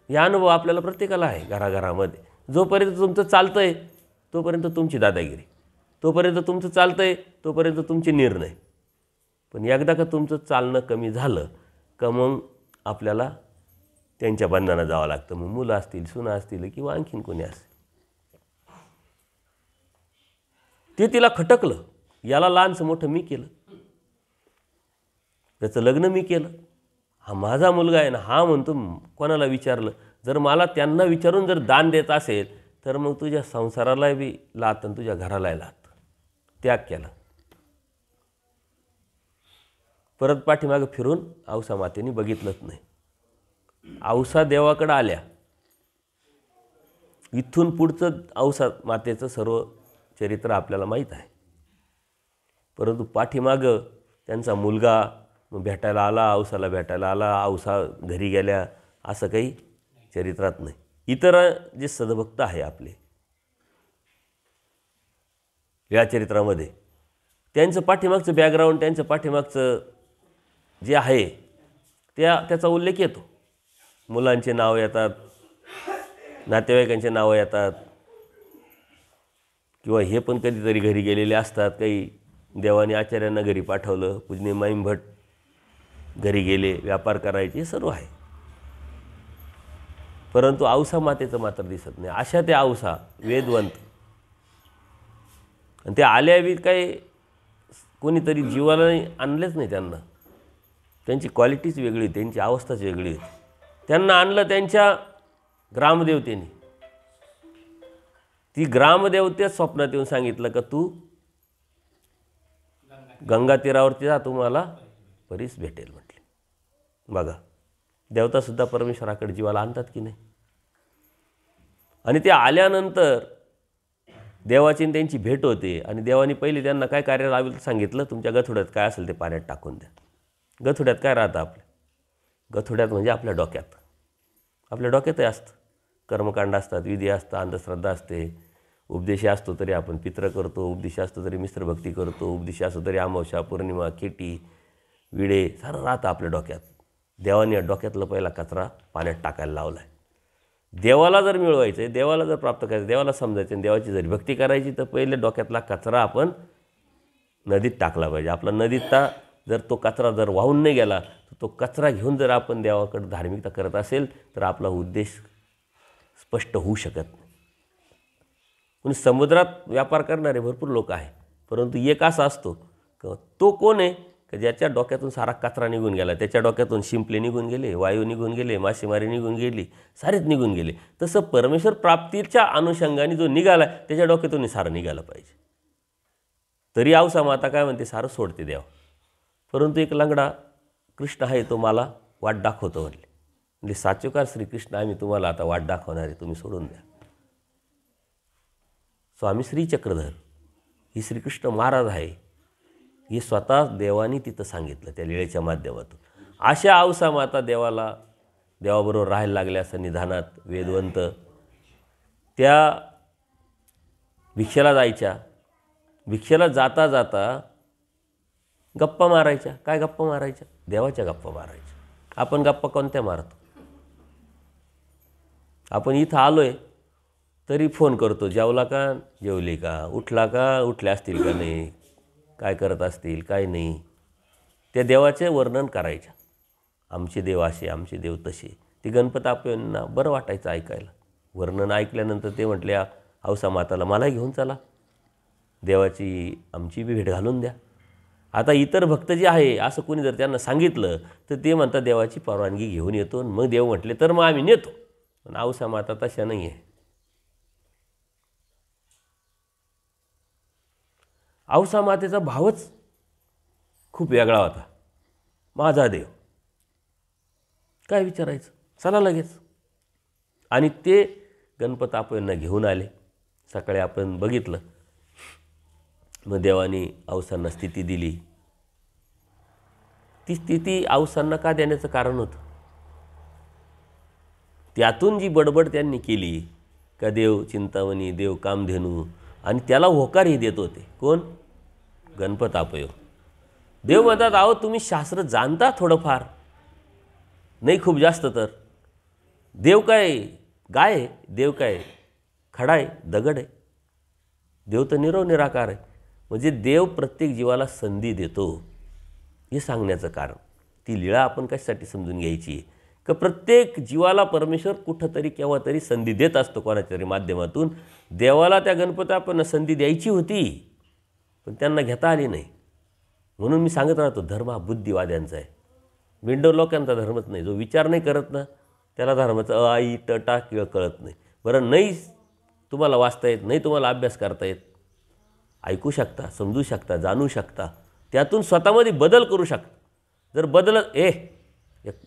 या अनुभव आपल्याला प्रत्येकाला आहे घराघरामध्ये. जोपर्यंत तुमचं चालतं आहे तोपर्यंत तुमची दादागिरी, तोपर्यंत तुमचं चालतं आहे तोपर्यंत तुमचे निर्णय. पण एकदा का तुमचं चालणं कमी झालं का मग आपल्याला त्यांच्या बंधनात जावं लागतं. मग मुलं असतील, सुना असतील किंवा आणखीन कोणी असेल. ते तिला खटकलं, याला लहानसं मोठं मी केलं, त्याचं लग्न मी केलं, हा माझा मुलगा आहे ना, हा म्हणतो कोणाला विचारलं. जर मला त्यांना विचारून जर दान देत असेल तर मग तुझ्या संसाराला बी लात आणि तुझ्या घरालाही लात. त्याग केला. परत पाठीमागं फिरून औसा मातेने बघितलंच नाही. औसा देवाकडं आल्या. इथून पुढचं औसा मातेचं सर्व चरित्र आपल्याला माहीत आहे. परंतु पाठीमागं त्यांचा मुलगा भेटायला आला, औसाला भेटायला आला, औसा घरी गेल्या, असं काही चरित्रात नाही. इतर जे सद्भक्त आहे आपले या चरित्रामध्ये, त्यांचं पाठीमागचं बॅकग्राऊंड, त्यांचं पाठीमागचं जे आहे त्याचा उल्लेख येतो. मुलांचे नाव येतात, नातेवाईकांचे नावं येतात, किंवा हे पण कधीतरी घरी गेलेले असतात. काही देवाने आचार्यांना घरी पाठवलं, पूजनीय माईम भट घरी गेले, व्यापार करायचे, सर्व आहे. परंतु औसा मातेचं मात्र दिसत नाही. अशा त्या औसा वेदवंत, आणि त्या आल्या बी काही कोणीतरी जीवाला आणलेच नाही त्यांना. त्यांची क्वालिटीच वेगळी, त्यांची अवस्थाच वेगळी होती. त्यांना आणलं त्यांच्या ग्रामदेवतेने. ती ग्रामदेवतेच स्वप्नात येऊन सांगितलं का तू गंगा तीरावरती जा, तुम्हाला परीस भेटेल म्हटले. बघा, देवतासुद्धा परमेश्वराकडे जीवाला आणतात की नाही. आणि ते आल्यानंतर देवाची त्यांची भेट होते आणि देवाने पहिले त्यांना काय कार्य लावेल सांगितलं, तुमच्या गथुड्यात काय असेल ते पाण्यात टाकून द्या. गथुड्यात काय राहतं आपल्या? गथुड्यात म्हणजे आपल्या डोक्यात. आपल्या डोक्यातही असतं, कर्मकांड असतात, विधी असतात, अंधश्रद्धा असते, उपदेश असतो तरी आपण पित्र करतो, उपदेश असतो तरी मिश्र भक्ती करतो, उपदेश असतो तरी अमावस्या, पौर्णिमा, केटी, विडे सारं राहतं आपल्या डोक्यात. देवाने या डोक्यातला पहिला कचरा पाण्यात टाकायला लावला आहे. देवाला जर मिळवायचं आहे, देवाला जर प्राप्त करायचं, देवाला समजायचं आणि देवाची जर भक्ती करायची, तर पहिले डोक्यातला कचरा आपण नदीत टाकला पाहिजे. आपला नदीतला जर तो कचरा जर वाहून नाही गेला, तर तो कचरा घेऊन जर आपण देवाकडे धार्मिकता करत असेल, तर आपला उद्देश स्पष्ट होऊ शकत नाही. पण समुद्रात व्यापार करणारे भरपूर लोक आहे, परंतु एक असा असतो तो कोण आहे की ज्याच्या डोक्यातून सारा कचरा निघून गेला. त्याच्या डोक्यातून शिंपले निघून गेले, वायू निघून गेले, मासेमारी निघून गेली, सारेच निघून गेले. तसं परमेश्वर प्राप्तीच्या अनुषंगाने जो निघाला त्याच्या डोक्यातून सारं निघालं पाहिजे. तरी औसा माता काय म्हणते, सारं सोडते देवा. परंतु एक लंगडा कृष्ण आहे, तो मला वाट दाखवतो म्हणले. म्हणजे साचोकार श्रीकृष्ण, आम्ही तुम्हाला आता वाट दाखवणार आहे, तुम्ही सोडून द्या. स्वामी श्री चक्रधर ही श्रीकृष्ण महाराज आहे, हे स्वतः देवानी तिथं सांगितलं त्या लीळेच्या माध्यमातून. अशा औसा माता देवाबरोबर राहायला लागल्या सन्निधानात. वेदवंत त्या भिक्षेला जायच्या, भिक्षेला जाता जाता गप्पा मारायच्या. काय गप्पा मारायच्या? देवाच्या गप्पा मारायच्या. आपण गप्पा कोणत्या मारतो? आपण इथं आलो आहे तरी फोन करतो, जेवला का, जेवली का, उठला का, उठले असतील का नाही, काय करत असतील काय नाही. त्या देवाचे वर्णन करायच्या. आमचे देव असे, आमचे देव तसे. ते गणपती आपल्याला बरं वाटायचं ऐकायला. वर्णन ऐकल्यानंतर ते म्हटले, औसा माताला मला घेऊन चला, देवाची आमची बी भेट घालून द्या. आता इतर भक्त जे आहे असं कोणी जर त्यांना सांगितलं तर ते म्हणतात देवाची परवानगी घेऊन येतो. मग देव म्हटले तर मग आम्ही नेतो. पण औसा माता तशा नाही आहे. औसा मातेचा भावच खूप वेगळा होता. माझा देव, काय विचारायचं, चला लगेच. आणि ते गणपती आपल्याला घेऊन आले. सकाळी आपण बघितलं, मग देवानी औसांना स्थिती दिली. ती स्थिती औसांना का देण्याचं कारण होतं? त्यातून जी बडबड त्यांनी केली का देव चिंतामणी, देव कामधेनू, आणि त्याला होकारही देत होते. कोण? गणपत आपयो. देव म्हणतात, अहो तुम्ही शास्त्र जाणता थोडंफार, नाही खूप जास्त, तर देव काय गाय आहे? देव काय खडा आहे, दगड आहे? देव तर निराकार आहे. म्हणजे देव प्रत्येक जीवाला संधी देतो हे सांगण्याचं कारण. ती लीळा आपण कशासाठी समजून घ्यायची का प्रत्येक जीवाला परमेश्वर कुठंतरी केव्हा तरी संधी देत असतो कोणाच्या तरी माध्यमातून. देवाला त्या गणपती आपण संधी द्यायची होती, पण त्यांना घेता आली नाही. म्हणून मी सांगत राहतो, धर्म हा बुद्धिवाद्यांचा आहे, विंडो लोकांचा धर्मच नाही. जो विचार नाही करत ना त्याला धर्माचं आई टटा किंवा कळत नाही. बरं, नाही तुम्हाला वाचता येत, नाही तुम्हाला अभ्यास करता येत, ऐकू शकता, समजू शकता, जाणू शकता, त्यातून स्वतःमध्ये बदल करू शकता. जर बदलत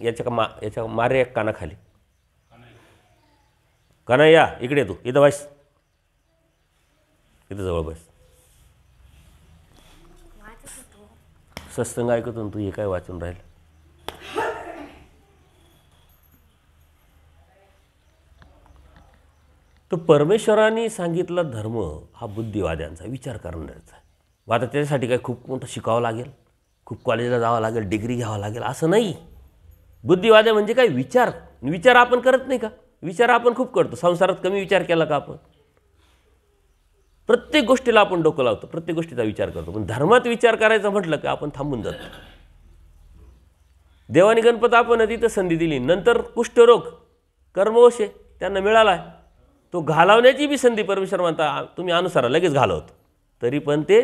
याच्या मारे एक कानाखाली, काना या इकडे, तू इथं बस, इथं जवळ बस. सत्संग ऐकतो तू हे काय वाचून राहील? तर परमेश्वराने सांगितला धर्म हा बुद्धिवाद्यांचा, विचार करणाऱ्याचा. मग आता त्याच्यासाठी काय खूप मोठं शिकावं लागेल, खूप कॉलेजला जावं लागेल, डिग्री घ्यावं लागेल असं नाही. बुद्धिवाद्य म्हणजे काय? विचार आपण करत नाही का? विचार आपण खूप करतो. संसारात कमी विचार केला का आपण? प्रत्येक गोष्टीला आपण डोकं लावतो, प्रत्येक गोष्टीचा विचार करतो. पण धर्मात विचार करायचं म्हटलं की आपण थांबून जातो. देवानी गणपती आपण तिथं संधी दिली. नंतर कुष्ठरोग कर्मवश आहे त्यांना मिळाला, तो घालवण्याची बी संधी परमेश्वर म्हणता तुम्ही अनुसरा, लगेच घालवतो. तरी पण ते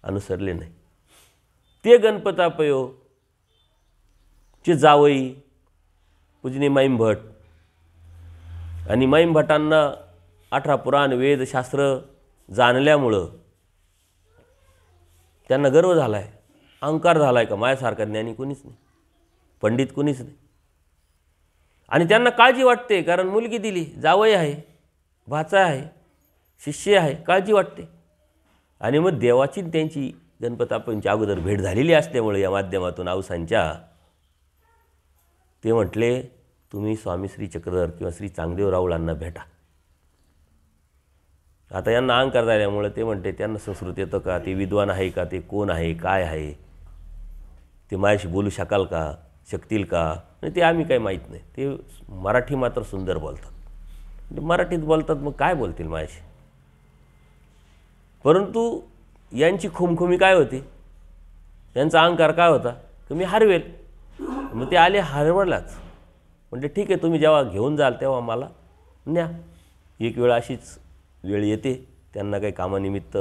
अनुसरले नाही. ते गणपतापयो चे जावई पूजनी माईम भट, आणि माईम भटांना 18 पुराण वेदशास्त्र जाणल्यामुळं त्यांना गर्व झाला आहे, अहंकार झाला आहे का माझ्यासारखा ज्ञानी कोणीच नाही, पंडित कोणीच नाही. आणि त्यांना काळजी वाटते, कारण मुलगी दिली, जावई आहे, भाचा आहे, शिष्य आहे, काळजी वाटते. आणि मग देवाची त्यांची गणपतापांची अगोदर भेट झालेली असल्यामुळे या माध्यमातून औसांच्या, ते म्हटले तुम्ही स्वामी श्री चक्रधर किंवा श्री चांगदेव राऊळांना भेटा. आता यांना अहंकार झाल्यामुळे ते म्हणते त्यांना संस्कृत येतं का, ते विद्वान आहे का, ते कोण आहे, काय आहे, ते माझ्याशी बोलू शकाल का? शकतील का? नाही, ते आम्ही काही माहीत नाही. ते मराठी मात्र सुंदर बोलतात. मराठीत बोलतात, मग काय बोलतील माझ्याशी? परंतु यांची खुमखुमी काय होती, यांचा अहंकार काय होता की मी हरवेल. मग ते आले हरवलाच. म्हणजे ठीक आहे, तुम्ही जेव्हा घेऊन जाल तेव्हा मला न्या. एक वेळ अशीच वेळ येते, त्यांना काही कामानिमित्त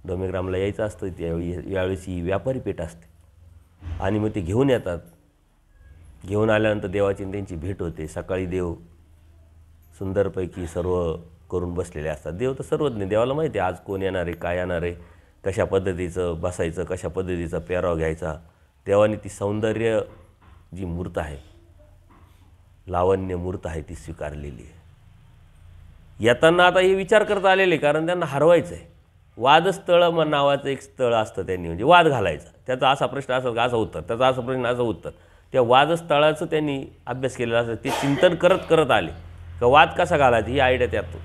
डोमेग्रामला यायचं असतं. यावेळेस ही व्यापारी पेठ असते आणि मग ते घेऊन येतात. घेऊन आल्यानंतर देवाची त्यांची भेट होते. सकाळी देव सुंदरपैकी सर्व करून बसलेले असतात. देव तर सर्वज्ञ, देवाला माहिती आहे आज कोण येणार आहे, काय येणार आहे, कशा पद्धतीचं बसायचं, कशा पद्धतीचा पेहराव घ्यायचा. देवाने ती सौंदर्य जी मूर्त आहे, लावण्य मूर्त आहे, ती स्वीकारलेली आहे. येताना आता हे विचार करता आलेले, कारण त्यांना हरवायचं आहे. वादस्थळ नावाचं एक स्थळ असतं, त्यांनी म्हणजे वाद घालायचा. त्याचा असा प्रश्न असं असं उत्तर, त्याचा असा प्रश्न असं उत्तर. त्या वादस्थळाचं त्यांनी अभ्यास केलेला असं, ते चिंतन करत करत आले का वाद कसा घालायचा ही आयडिया त्यातून.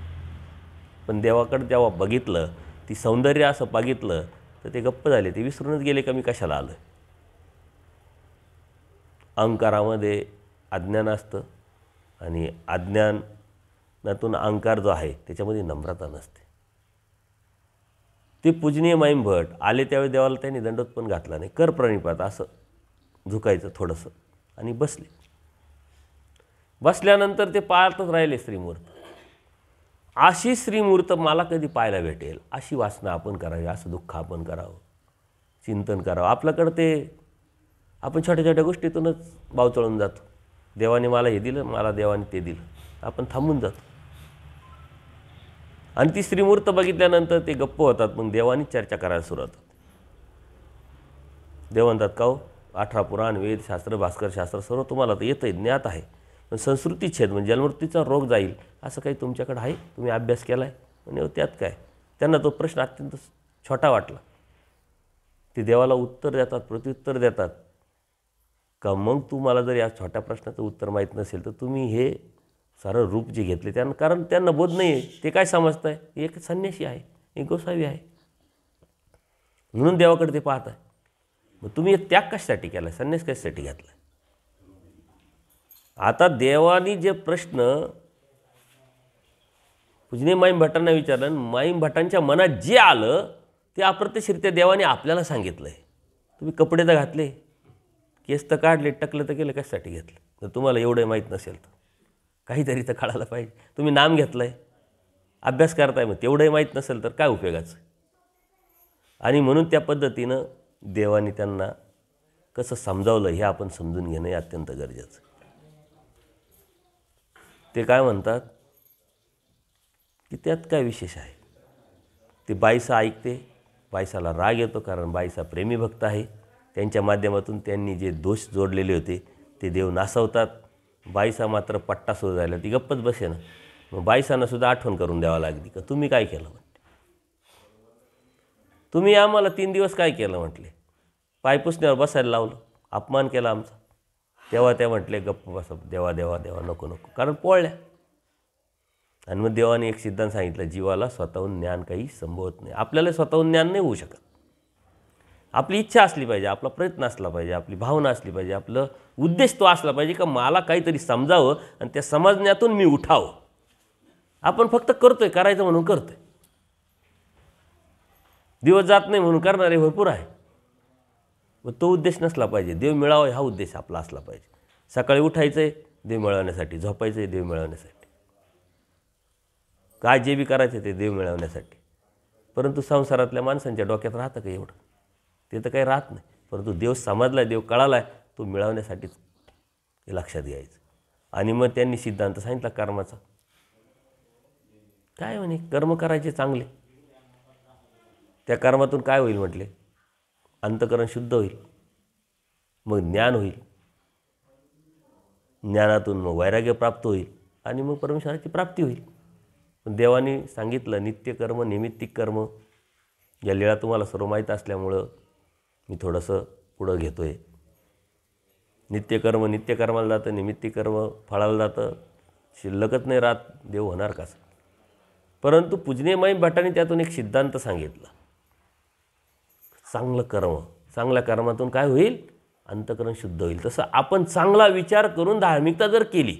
पण देवाकडे जेव्हा बघितलं, ती सौंदर्य असं बघितलं, तर ते गप्प झाले. ते विसरूनच गेले का मी कशाला आलो. अहंकारामध्ये अज्ञान असतं आणि अज्ञानातून अहंकार जो आहे त्याच्यामध्ये नम्रता नसते. ते पूजनीय माईम भट आले त्यावेळी देवाला त्यांनी दंडोत पण घातला नाही. कर प्रणिपात असं झुकायचं थोडंसं आणि बसले. बसल्यानंतर ते पाहतच राहिले श्रीमूर्त. अशी श्रीमूर्त मला कधी पाहायला भेटेल, अशी वासना आपण करावी, असं दुःख आपण करावं, चिंतन करावं. आपल्याकडं ते आपण छोट्या छोट्या गोष्टीतूनच बावचळून जातो. देवाने मला हे दिलं, मला देवाने ते दिलं, आपण थांबून जातो. आणि ती श्रीमूर्त बघितल्यानंतर ते गप्प होतात. मग देवानी चर्चा करायला सुरुवात होते. देव म्हणतात, का हो 18 पुराण, वेद, शास्त्र, भास्कर शास्त्र सर्व तुम्हाला तर येतं आहे, ज्ञात आहे, पण संस्कृती छेद म्हणजे जन्ममृत्यूचा रोग जाईल असं काही तुमच्याकडे आहे, तुम्ही अभ्यास केला आहे? म्हणजे त्यात काय. त्यांना तो प्रश्न अत्यंत छोटा वाटला. ते देवाला उत्तर देतात, प्रत्युत्तर देतात का मग तुम्हाला जर या छोट्या प्रश्नाचं उत्तर माहीत नसेल तर तुम्ही हे सारं रूप जे घेतले त्यांना, कारण त्यांना बोध नाही आहे. ते काय समजत आहे, एक संन्यासी आहे, एक गोसावी आहे, म्हणून देवाकडे ते पाहत आहे. मग तुम्ही त्याग कशासाठी केला, संन्यास कशासाठी घातला? आता देवानी जे प्रश्न पूजनीय माईम भटांना विचारलं, माईम भटांच्या मनात जे आलं ते अप्रत्यक्षरित्या देवाने आपल्याला सांगितलं आहे. तुम्ही कपडे तर घातले, केस तर काढले, टकलं तर केलं, कशासाठी घेतलं? जर तुम्हाला एवढं माहीत नसेल तर काहीतरी तर कळायला पाहिजे. तुम्ही नाम घेतलं आहे, अभ्यास करताय, मग तेवढंही माहीत नसेल तर काय उपयोगाचं? आणि म्हणून त्या पद्धतीनं देवाने त्यांना कसं समजावलं हे आपण समजून घेणं हे अत्यंत गरजेचं. ते काय म्हणतात की त्यात काय विशेष आहे. ते बाईसा ऐकते, बाईसाला राग येतो, कारण बाईसा प्रेमी भक्त आहे. त्यांच्या माध्यमातून त्यांनी जे दोष जोडलेले होते ते देव नासवतात. बाईसा मात्र पट्टा सुरू झाला, ती गप्पच बसे ना. मग बाईसांना सुद्धा आठवण करून द्यावं लागली का तुम्ही काय केलं म्हटले, तुम्ही आम्हाला 3 दिवस काय केलं म्हटले, पायपुसण्यावर बसायला लावलं, अपमान केला आमचा. तेव्हा त्या म्हटले गप्प बसा, देवा देवा देवा नको नको, कारण पोळल्या. आणि मग देवाने एक सिद्धांत सांगितलं, जीवाला स्वतःहून ज्ञान काही संभवत नाही. आपल्याला स्वतःहून ज्ञान नाही होऊ शकत. आपली इच्छा असली पाहिजे, आपला प्रयत्न असला पाहिजे, आपली भावना असली पाहिजे, आपलं उद्देश तो असला पाहिजे का मला काहीतरी समजावं आणि त्या समजण्यातून मी उठावं. आपण फक्त करतोय, करायचं म्हणून करतोय, दिवस जात नाही म्हणून करणारे भरपूर आहे. मग तो उद्देश नसला पाहिजे. देव मिळावा हा उद्देश आपला असला पाहिजे. सकाळी उठायचं आहे देव मिळवण्यासाठी, झोपायचं आहे देव मिळवण्यासाठी, काय जे बी करायचं ते देव मिळवण्यासाठी. परंतु संसारातल्या माणसांच्या डोक्यात राहतं का एवढं? ते तर काही राहत नाही. परंतु देव समजला आहे, देव कळाला आहे, तो मिळवण्यासाठीच हे लक्षात घ्यायचं. आणि मग त्यांनी सिद्धांत सांगितला कर्माचा. काय म्हणे, कर्म करायचे चांगले, त्या कर्मातून काय होईल म्हटले, अंतःकरण शुद्ध होईल, मग ज्ञान होईल, ज्ञानातून मग वैराग्य प्राप्त होईल आणि मग परमेश्वराची प्राप्ती होईल. पण देवाने सांगितलं नित्यकर्म निमित्तिक कर्म. या लीळा तुम्हाला सर्व माहीत असल्यामुळं मी थोडंसं पुढं घेतो आहे. नित्यकर्म नित्यकर्माला जातं, निमित्तिक कर्म फळाला जातं, शिल्लकच नाही राहत, देव होणार कसं? परंतु पूजनीय माईम भटांनी त्यातून एक सिद्धांत सांगितला, चांगलं कर्म, चांगल्या कर्मातून काय होईल, अंतःकरण शुद्ध होईल. तसं आपण चांगला विचार करून धार्मिकता जर केली,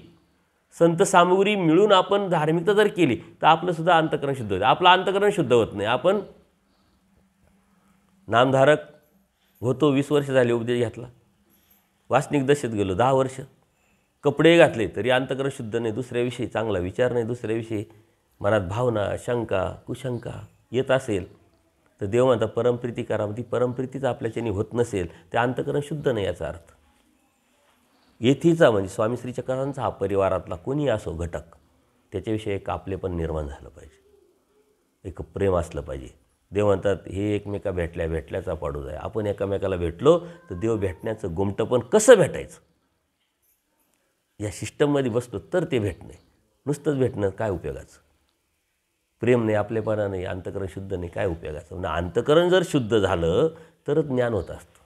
संत सामुग्री मिळून आपण धार्मिकता जर केली, तर आपलंसुद्धा अंतःकरण शुद्ध होतं. आपलं अंतःकरण शुद्ध होत नाही. आपण नामधारक होतो, 20 वर्ष झाली उपदेश घेतला, वासनिक दशेत गेलो 10 वर्ष, कपडे घातले तरी अंतःकरण शुद्ध नाही, दुसऱ्याविषयी चांगला विचार नाही, दुसऱ्याविषयी मनात भावना, शंका, कुशंका येत असेल तर देव म्हणता परमप्रीती करा. ती परमप्रीतीच आपल्याच्यानी होत नसेल ते अंतःकरण शुद्ध नाही याचा अर्थ. येथीचा म्हणजे स्वामी श्री चक्रांचा हा परिवारातला कोणी असो घटक, त्याच्याविषयी एक आपलेपण निर्माण झालं पाहिजे, एक प्रेम असलं पाहिजे. देव म्हणतात हे एकमेका भेटल्याचा पाडू जाय. आपण एकमेकाला भेटलो तर देव भेटण्याचं गोमटं पण कसं भेटायचं या सिस्टममध्ये बसलो तर ते भेटणे. नुसतंच भेटणं काय उपयोगाचं? प्रेम नाही, आपलेपणा नाही, अंतःकरण शुद्ध नाही, काय उपयोगाचं? म्हणजे अंतःकरण जर शुद्ध झालं तरच ज्ञान होत असतं,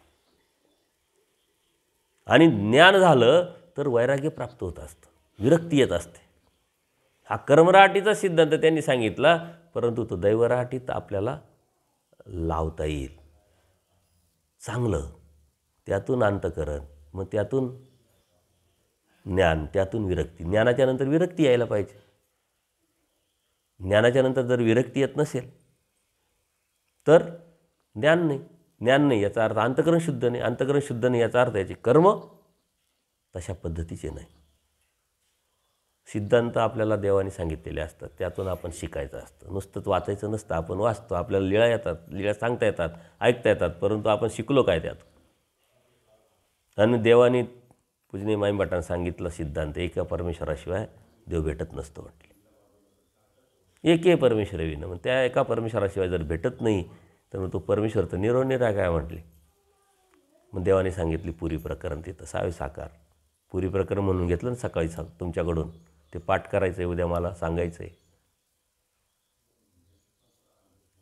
आणि ज्ञान झालं तर वैराग्य प्राप्त होत असतं, विरक्ती येत असते. हा कर्मराहाटीचा सिद्धांत त्यांनी सांगितला, परंतु तो दैवराहाटीत आपल्याला लावता येईल. चांगलं, त्यातून अंतःकरण, मग त्यातून ज्ञान, त्यातून विरक्ती. ज्ञानाच्या नंतर विरक्ती यायला पाहिजे. ज्ञानाच्या नंतर जर विरक्ती येत नसेल तर ज्ञान नाही. ज्ञान नाही याचा अर्थ अंतःकरण शुद्ध नाही. अंतःकरण शुद्ध नाही याचा अर्थ याचे कर्म तशा पद्धतीचे नाही. सिद्धांत आपल्याला देवाने सांगितलेले असतात, त्यातून आपण शिकायचं असतं. नुसतंच वाचायचं नसतं. आपण वाचतो, आपल्याला लीळा येतात, लीळा सांगता येतात, ऐकता येतात, परंतु आपण शिकलो काय त्यात? आणि देवाने पूजनीय माईंभटांना सांगितलं सिद्धांत, एका परमेश्वराशिवाय देव भेटत नसतो म्हटले. एके परमेश्वर विना, मग त्या एका परमेश्वराशिवाय जर भेटत नाही तर मग तो परमेश्वर तर निरोनिराय काय म्हटले. मग देवाने सांगितली पुरी प्रकरण, तिथं 6वे साकार पुरी प्रकरण म्हणून घेतलं ना सकाळी तुमच्याकडून. ते पाठ करायचं आहे, उद्या मला सांगायचं आहे.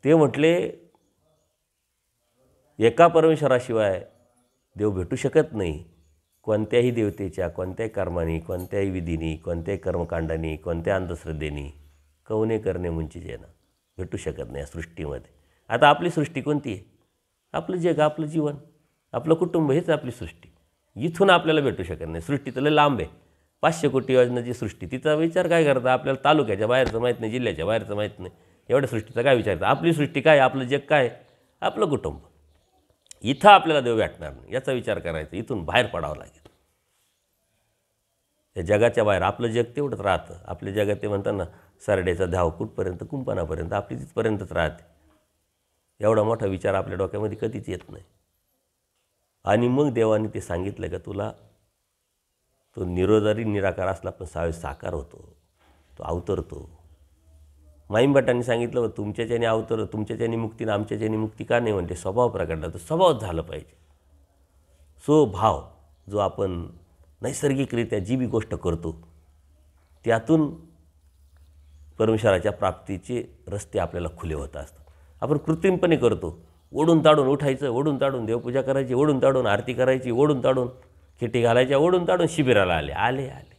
ते म्हटले एका परमेश्वराशिवाय देव भेटू शकत नाही. कोणत्याही देवतेच्या कोणत्याही कर्माने, कोणत्याही विधीनी, कोणत्याही कर्मकांडाने, कोणत्या अंधश्रद्धेने कवने करणे मुंचीचे ना भेटू शकत नाही या सृष्टीमध्ये. आता आपली सृष्टी कोणती आहे? आपलं जग, आपलं जीवन, आपलं कुटुंब, हेच आपली सृष्टी. इथून आपल्याला भेटू शकत नाही. सृष्टी तर लय लांब आहे, 500 कोटी योजनाची सृष्टी. तिचा विचार काय करता? आपल्याला तालुक्याच्या बाहेरचं माहीत नाही, जिल्ह्याच्या बाहेरचं माहीत नाही, एवढ्या सृष्टीचा काय विचार करता? आपली सृष्टी काय, आपलं जग काय, आपलं कुटुंब. इथं आपल्याला देव भेटणार नाही याचा विचार करायचा. इथून बाहेर पडावं लागेल. या जगाच्या बाहेर आपलं जग तेवढंच राहतं. आपल्या जगात ते म्हणतात ना, सरड्याचा धाव कुठपर्यंत, कुंपणापर्यंत, आपली तिथपर्यंतच राहते. एवढा मोठा विचार आपल्या डोक्यामध्ये कधीच येत नाही. आणि मग देवाने ते सांगितलं का तुला तो निरोधारी निराकार असला पण 6वे साकार होतो, तो अवतरतो. माईंभटांनी सांगितलं तुमच्याच्याने अवतर, तुमच्याच्याने मुक्ती ना आमच्याच्याने मुक्ती का नाही म्हणते? स्वभाव प्रकटला, तो स्वभाव झालं पाहिजे. सो भाव जो आपण नैसर्गिकरित्या जी बी गोष्ट करतो त्यातून परमेश्वराच्या प्राप्तीचे रस्ते आपल्याला खुले होत असतात. आपण कृत्रिमपणे करतो, ओढून ताडून उठायचं, ओढून ताडून देवपूजा करायची, ओढून ताडून आरती करायची, ओढून ताडून खेटी घालायच्या, ओढून ताडून शिबिराला आले आले आले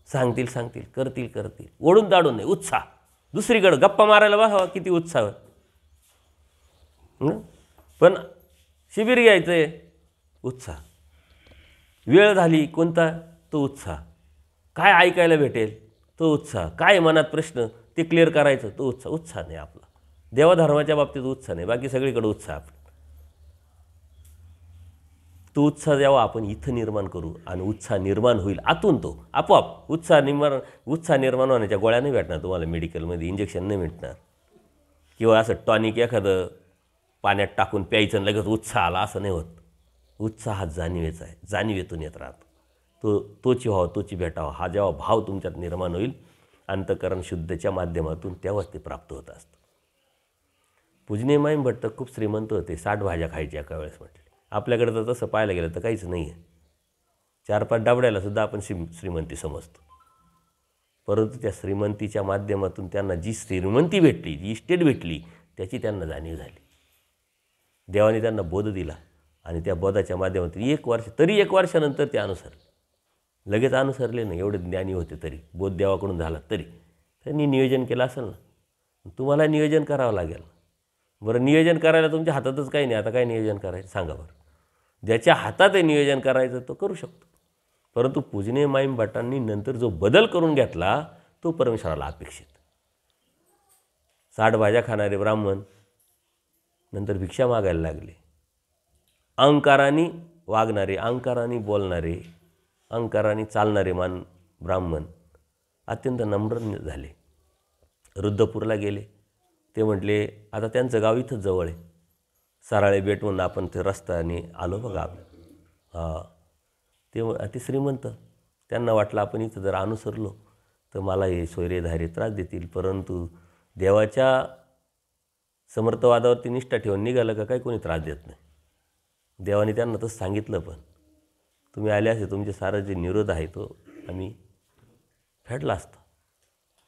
सांगतील सांगतील, करतील करतील, ओढून ताडून नाही. उत्साह दुसरीकडं गप्पा मारायला बघा किती उत्साह. पण शिबिर घ्यायचं आहे, उत्साह. वेळ झाली कोणता, तो उत्साह. काय ऐकायला भेटेल, तो उत्साह. काय मनात प्रश्न ते क्लिअर करायचं, तो उत्साह. उत्साह नाही आपला. देवाधर्माच्या बाबतीत उत्साह नाही, बाकी सगळीकडे उत्साह आपला. तो उत्साह जेव्हा आपण इथं निर्माण करू आणि उत्साह निर्माण होईल आतून, तो आपोआप उत्साह निर्माण होण्याच्या गोळ्या नाही भेटणार तुम्हाला मेडिकलमध्ये, इंजेक्शन नाही भेटणार, किंवा असं टॉनिक एखादं पाण्यात टाकून प्यायचं आणि लगेच उत्साह आला असं नाही होत. उत्साह हा जाणीवेचा आहे, जाणीवेतून येत राहतो. तोची व्हावं तोची भेटावं हा जेव्हा भाव तुमच्यात निर्माण होईल अंतःकरण शुद्धच्या माध्यमातून, तेव्हाच ते प्राप्त होत असतं. पूजनीय माईंभट्ट खूप श्रीमंत होते, 60 भाज्या खायच्या एका वेळेस म्हटले. आपल्याकडे तर तसं पाहायला गेलं तर काहीच नाही आहे. 4-5 डाबड्यालासुद्धा आपण श्रीमंती समजतो. परंतु त्या श्रीमंतीच्या माध्यमातून त्यांना जी श्रीमंती भेटली, जी इस्टेट भेटली, त्याची त्यांना जाणीव झाली. देवाने त्यांना बोध दिला आणि त्या बोधाच्या माध्यमातून 1 वर्षानंतर ते अनुसरले. लगेच अनुसरले नाही, एवढे ज्ञानी होते तरी, बोध देवाकडून झाला तरी त्यांनी नियोजन केलं असेल ना. तुम्हाला नियोजन करावं लागेल. बरं, नियोजन करायला तुमच्या हातातच काही नाही. आता काय नियोजन करायचं सांगा बरं. ज्याच्या हातात हे नियोजन करायचं तो करू शकतो. परंतु पूजनीय माईम भटांनी नंतर जो बदल करून घेतला तो परमेश्वराला अपेक्षित. 60 भाज्या खाणारे ब्राह्मण नंतर भिक्षा मागायला लागले. अहंकाराने वागणारे, अहंकाराने बोलणारे, अहंकाराने चालणारे ब्राह्मण अत्यंत नम्र झाले. रुद्रपूरला गेले. ते म्हटले आता त्यांचं गाव इथंच जवळ आहे, सराळे बेट म्हणून आपण ते रस्त्याने आलो बघा. ते श्रीमंत, त्यांना वाटलं आपण इथं जर अनुसरलो तर मला हे सोयरेधारे त्रास देतील. परंतु देवाच्या समर्थवादावरती निष्ठा ठेवून निघालं का काही कोणी त्रास देत नाही. देवाने त्यांना तसं सांगितलं, पण तुम्ही आले असे तुमचे सारं जे निरोध आहे तो आम्ही फेडला असता.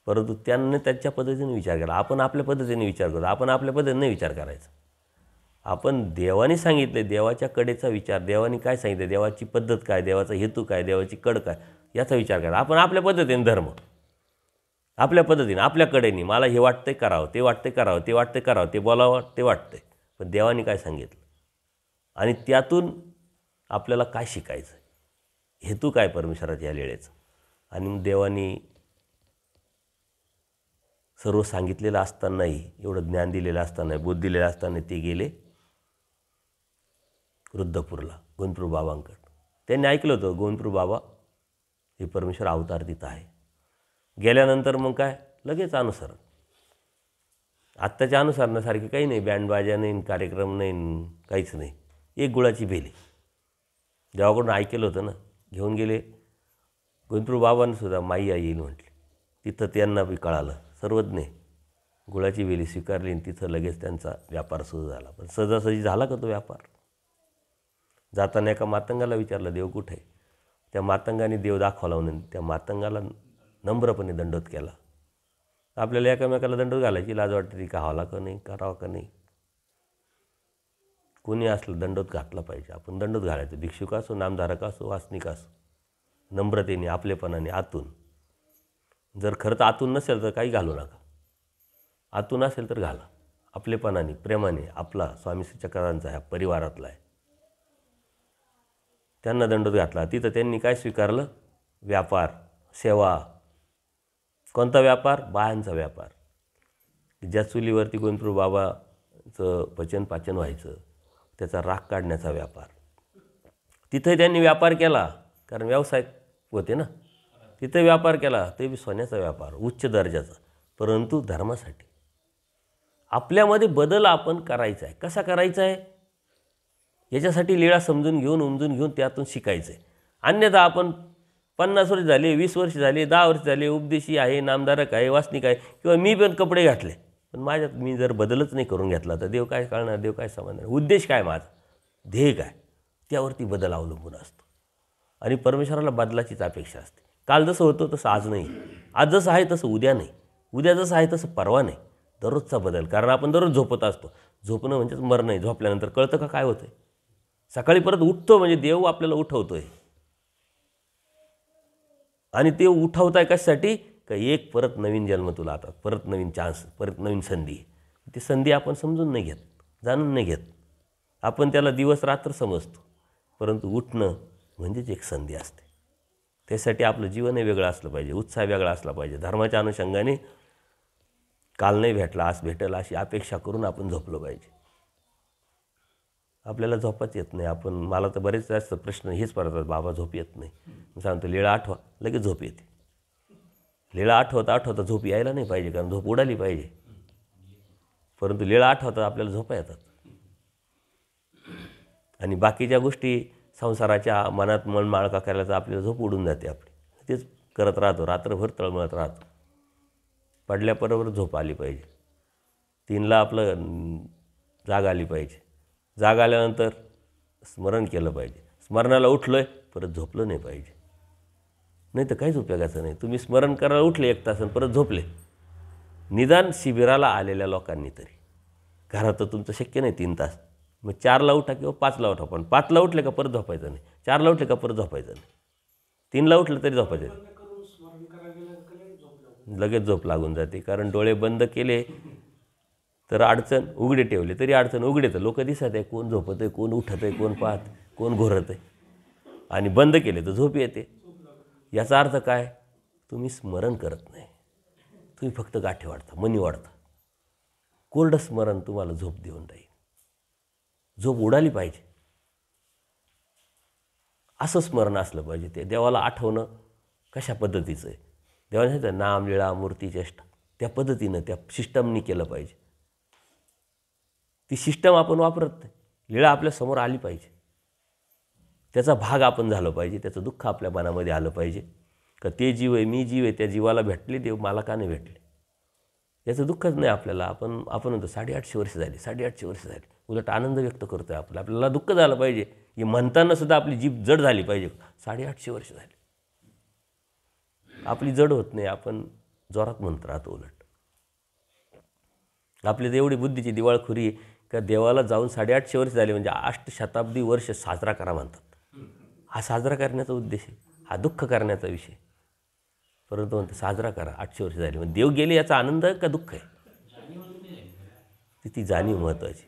परंतु त्यांनी त्यांच्या पद्धतीने विचार केला. आपण आपल्या पद्धतीने विचार करतो, आपण आपल्या पद्धतीने विचार करायचा. आपण देवाने सांगितले, देवाच्या कडेचा विचार, देवाने काय सांगितलं, देवाची पद्धत काय, देवाचा हेतू काय, देवाची कड काय, याचा विचार करा. आपण आपल्या पद्धतीने धर्म, आपल्या पद्धतीने, आपल्या कडेने, मला हे वाटतंय करावं, ते वाटतंय करावं, ते वाटतंय करावं, ते बोलावं ते वाटतंय, पण देवाने काय सांगितलं आणि त्यातून आपल्याला काय शिकायचं, हेतू काय परमेश्वराच्या या लीळेचं. आणि देवाने सर्व सांगितलेलं असतानाही, एवढं ज्ञान दिलेलं असताना, बोध दिलेलं असताना ते गेले रुद्रपूरला गोविंदप्रभू बाबांकडं. त्यांनी ऐकलं होतं गोविंदप्रभू बाबा हे परमेश्वर अवतार तिथं आहे. गेल्यानंतर मग काय लगेच अनुसरण. आत्ताच्या अनुसरणासारखे काही नाही, बँडबाजा नाही, कार्यक्रम नाही, काहीच नाही. एक गुळाची भेली देवाकडून ऐकलं होतं ना, घेऊन गेले. गोविंदप्रभू बाबांनीसुद्धा माई आई येईल म्हटली. तिथं त्यांना बी कळालं, सर्वज्ञ गुळाची वेली स्वीकारली आणि तिथं लगेच त्यांचा व्यापार सुरू झाला. पण सहजासहजी झाला का तो व्यापार? जाताना एका मातंगाला विचारलं देव कुठे आहे. त्या मातंगाने देव दाखवला म्हणून त्या मातंगाला नम्रपणे दंडोत केला. आपल्याला एकामेकाला दंडोत घालायची लाज वाटते, ती काहावला का नाही, करावा का नाही. कोणी असलं दंडोत घातला पाहिजे. आपण दंडोत घालायचं, भिक्षुक असो, नामधारक असो, वासनिक असो, नम्रतेने, आपलेपणाने, आतून. जर खरंच आतून नसेल तर काही घालू नका, आतून असेल तर घाला. आपलेपणाने, प्रेमाने. आपला स्वामी चक्रांचा ह्या परिवारातला आहे. त्यांना दंडोत घातला. तिथं त्यांनी काय स्वीकारलं? व्यापार, सेवा. कोणता व्यापार? बायांचा व्यापार. ज्या चुलीवरती गोविंदप्रभू बाबाचं पचन पाचन व्हायचं त्याचा राख काढण्याचा व्यापार. तिथे त्यांनी व्यापार केला, कारण व्यावसायिक होते ना. तिथे व्यापार केला, ते बी सोन्याचा व्यापार, उच्च दर्जाचा, परंतु धर्मासाठी. आपल्यामध्ये बदल आपण करायचा आहे. कसा करायचा आहे याच्यासाठी लीळा समजून घेऊन, उमजून घेऊन त्यातून शिकायचं आहे. अन्यथा आपण 50 वर्ष झाले, 20 वर्ष झाले, 10 वर्ष झाले, उपदेशी आहे, नामधारक आहे, वासनिक आहे, किंवा मी पण कपडे घातले, पण माझ्यात मी जर बदलच नाही करून घेतला तर देव काय कळणार, देव काय समजणार. उद्देश काय माझा, ध्येय काय, त्यावरती बदल अवलंबून असतो. आणि परमेश्वराला बदलाचीच अपेक्षा असते. काल जसं होतं तसं आज नाही, आज जसं आहे तसं उद्या नाही, उद्या जसं आहे तसं परवा नाही. दररोजचा बदल. कारण आपण दररोज झोपत असतो. झोपणं म्हणजेच मरणं आहे. झोपल्यानंतर कळतं का काय होतं. सकाळी परत उठतो म्हणजे देव आपल्याला उठवतोय. आणि ते उठवताय कशासाठी? का एक परत नवीन जन्म तुला आता, परत नवीन चान्स, परत नवीन संधी. ती संधी आपण समजून नाही घेत, जाणून नाही घेत. आपण त्याला दिवस रात्र समजतो, परंतु उठणं म्हणजेच एक संधी असते. त्यासाठी आपलं जीवनही वेगळं असलं पाहिजे, उत्साह वेगळा असला पाहिजे. धर्माच्या अनुषंगाने काल नाही भेटला आज भेटेल अशी अपेक्षा करून आपण झोपलो पाहिजे. आपल्याला झोपच येत नाही. आपण, मला तर बरेच जास्त प्रश्न हेच पडतात, बाबा झोप येत नाही. मी सांगतो लीळा आठवा, लगेच झोप येते. लीळा आठवता आठवता झोप यायला नाही पाहिजे, कारण झोप उडाली पाहिजे. परंतु लीळा आठवता आपल्याला झोपा येतात. आणि बाकीच्या गोष्टी संसाराच्या मनात मन माळका करायला तर आपल्याला झोप उडून जाते. आपली तेच करत राहतो, रात्रभर तळमळत राहतो. पडल्याबरोबर झोप आली पाहिजे. 3ला आपलं जाग आली पाहिजे. जाग आल्यानंतर स्मरण केलं पाहिजे. स्मरणाला उठलो आहे, परत झोपलं नाही पाहिजे, नाही तर काहीच उपयोगाचं नाही. तुम्ही स्मरण करायला उठले 1 तास आणि परत झोपले. निदान शिबिराला आलेल्या लोकांनी तरी, घरात तर तुमचं शक्य नाही 3 तास, मग 4ला उठा किंवा 5ला उठा. पण 5ला उठले का परत झोपायचं नाही, 4ला उठले का परत झोपायचं नाही, 3ला उठलं तरी झोपायचं नाही. लगेच झोप लागून जाते. कारण डोळे बंद केले तर अडचण, उघडे ठेवले तरी अडचण. उघडे तर लोक दिसत आहे, कोण झोपत आहे, कोण उठत आहे, कोण पाहत, कोण कोण घोरत आहे, आणि बंद केले तर झोप येते. याचा अर्थ काय? तुम्ही स्मरण करत नाही, तुम्ही फक्त गाठी वाढता, मनी वाढता. कोरडं स्मरण तुम्हाला झोप देऊन राहील. झोप उडाली पाहिजे असं स्मरण असलं पाहिजे. ते देवाला आठवणं कशा पद्धतीचं आहे, देवाने सांगितलं नाम, लीळा, मूर्ती, चेष्टा, त्या पद्धतीनं त्या सिस्टमनी केलं पाहिजे. ती सिस्टम आपण वापरत नाही. लीळा आपल्यासमोर आली पाहिजे, त्याचा भाग आपण झालं पाहिजे, त्याचं दुःख आपल्या मनामध्ये आलं पाहिजे. का ते जीव आहे, मी जीव आहे, त्या जीवाला भेटले देव, मला का नाही भेटले, याचं दुःखच नाही आपल्याला. आपण म्हणतो 850 वर्ष झाली, 850 वर्ष झाली, उलट आनंद व्यक्त करतो आहे. आपल्याला दुःख झालं पाहिजे, हे म्हणताना सुद्धा आपली जीभ जड झाली पाहिजे. 850 वर्ष झाली, आपली जड होत नाही, आपण जोरात म्हणत राहतो. उलट आपली तर एवढी बुद्धीची दिवाळखोरी का देवाला जाऊन 850 वर्ष झाली म्हणजे 8 शताब्दी वर्ष साजरा करा म्हणतात. हा साजरा करण्याचा उद्देश आहे, हा दुःख करण्याचा विषय. परंतु म्हणते साजरा करा, 800 वर्ष झाली म्हणजे देव गेले याचा आनंद का दुःख आहे, ती जाणीव महत्त्वाची.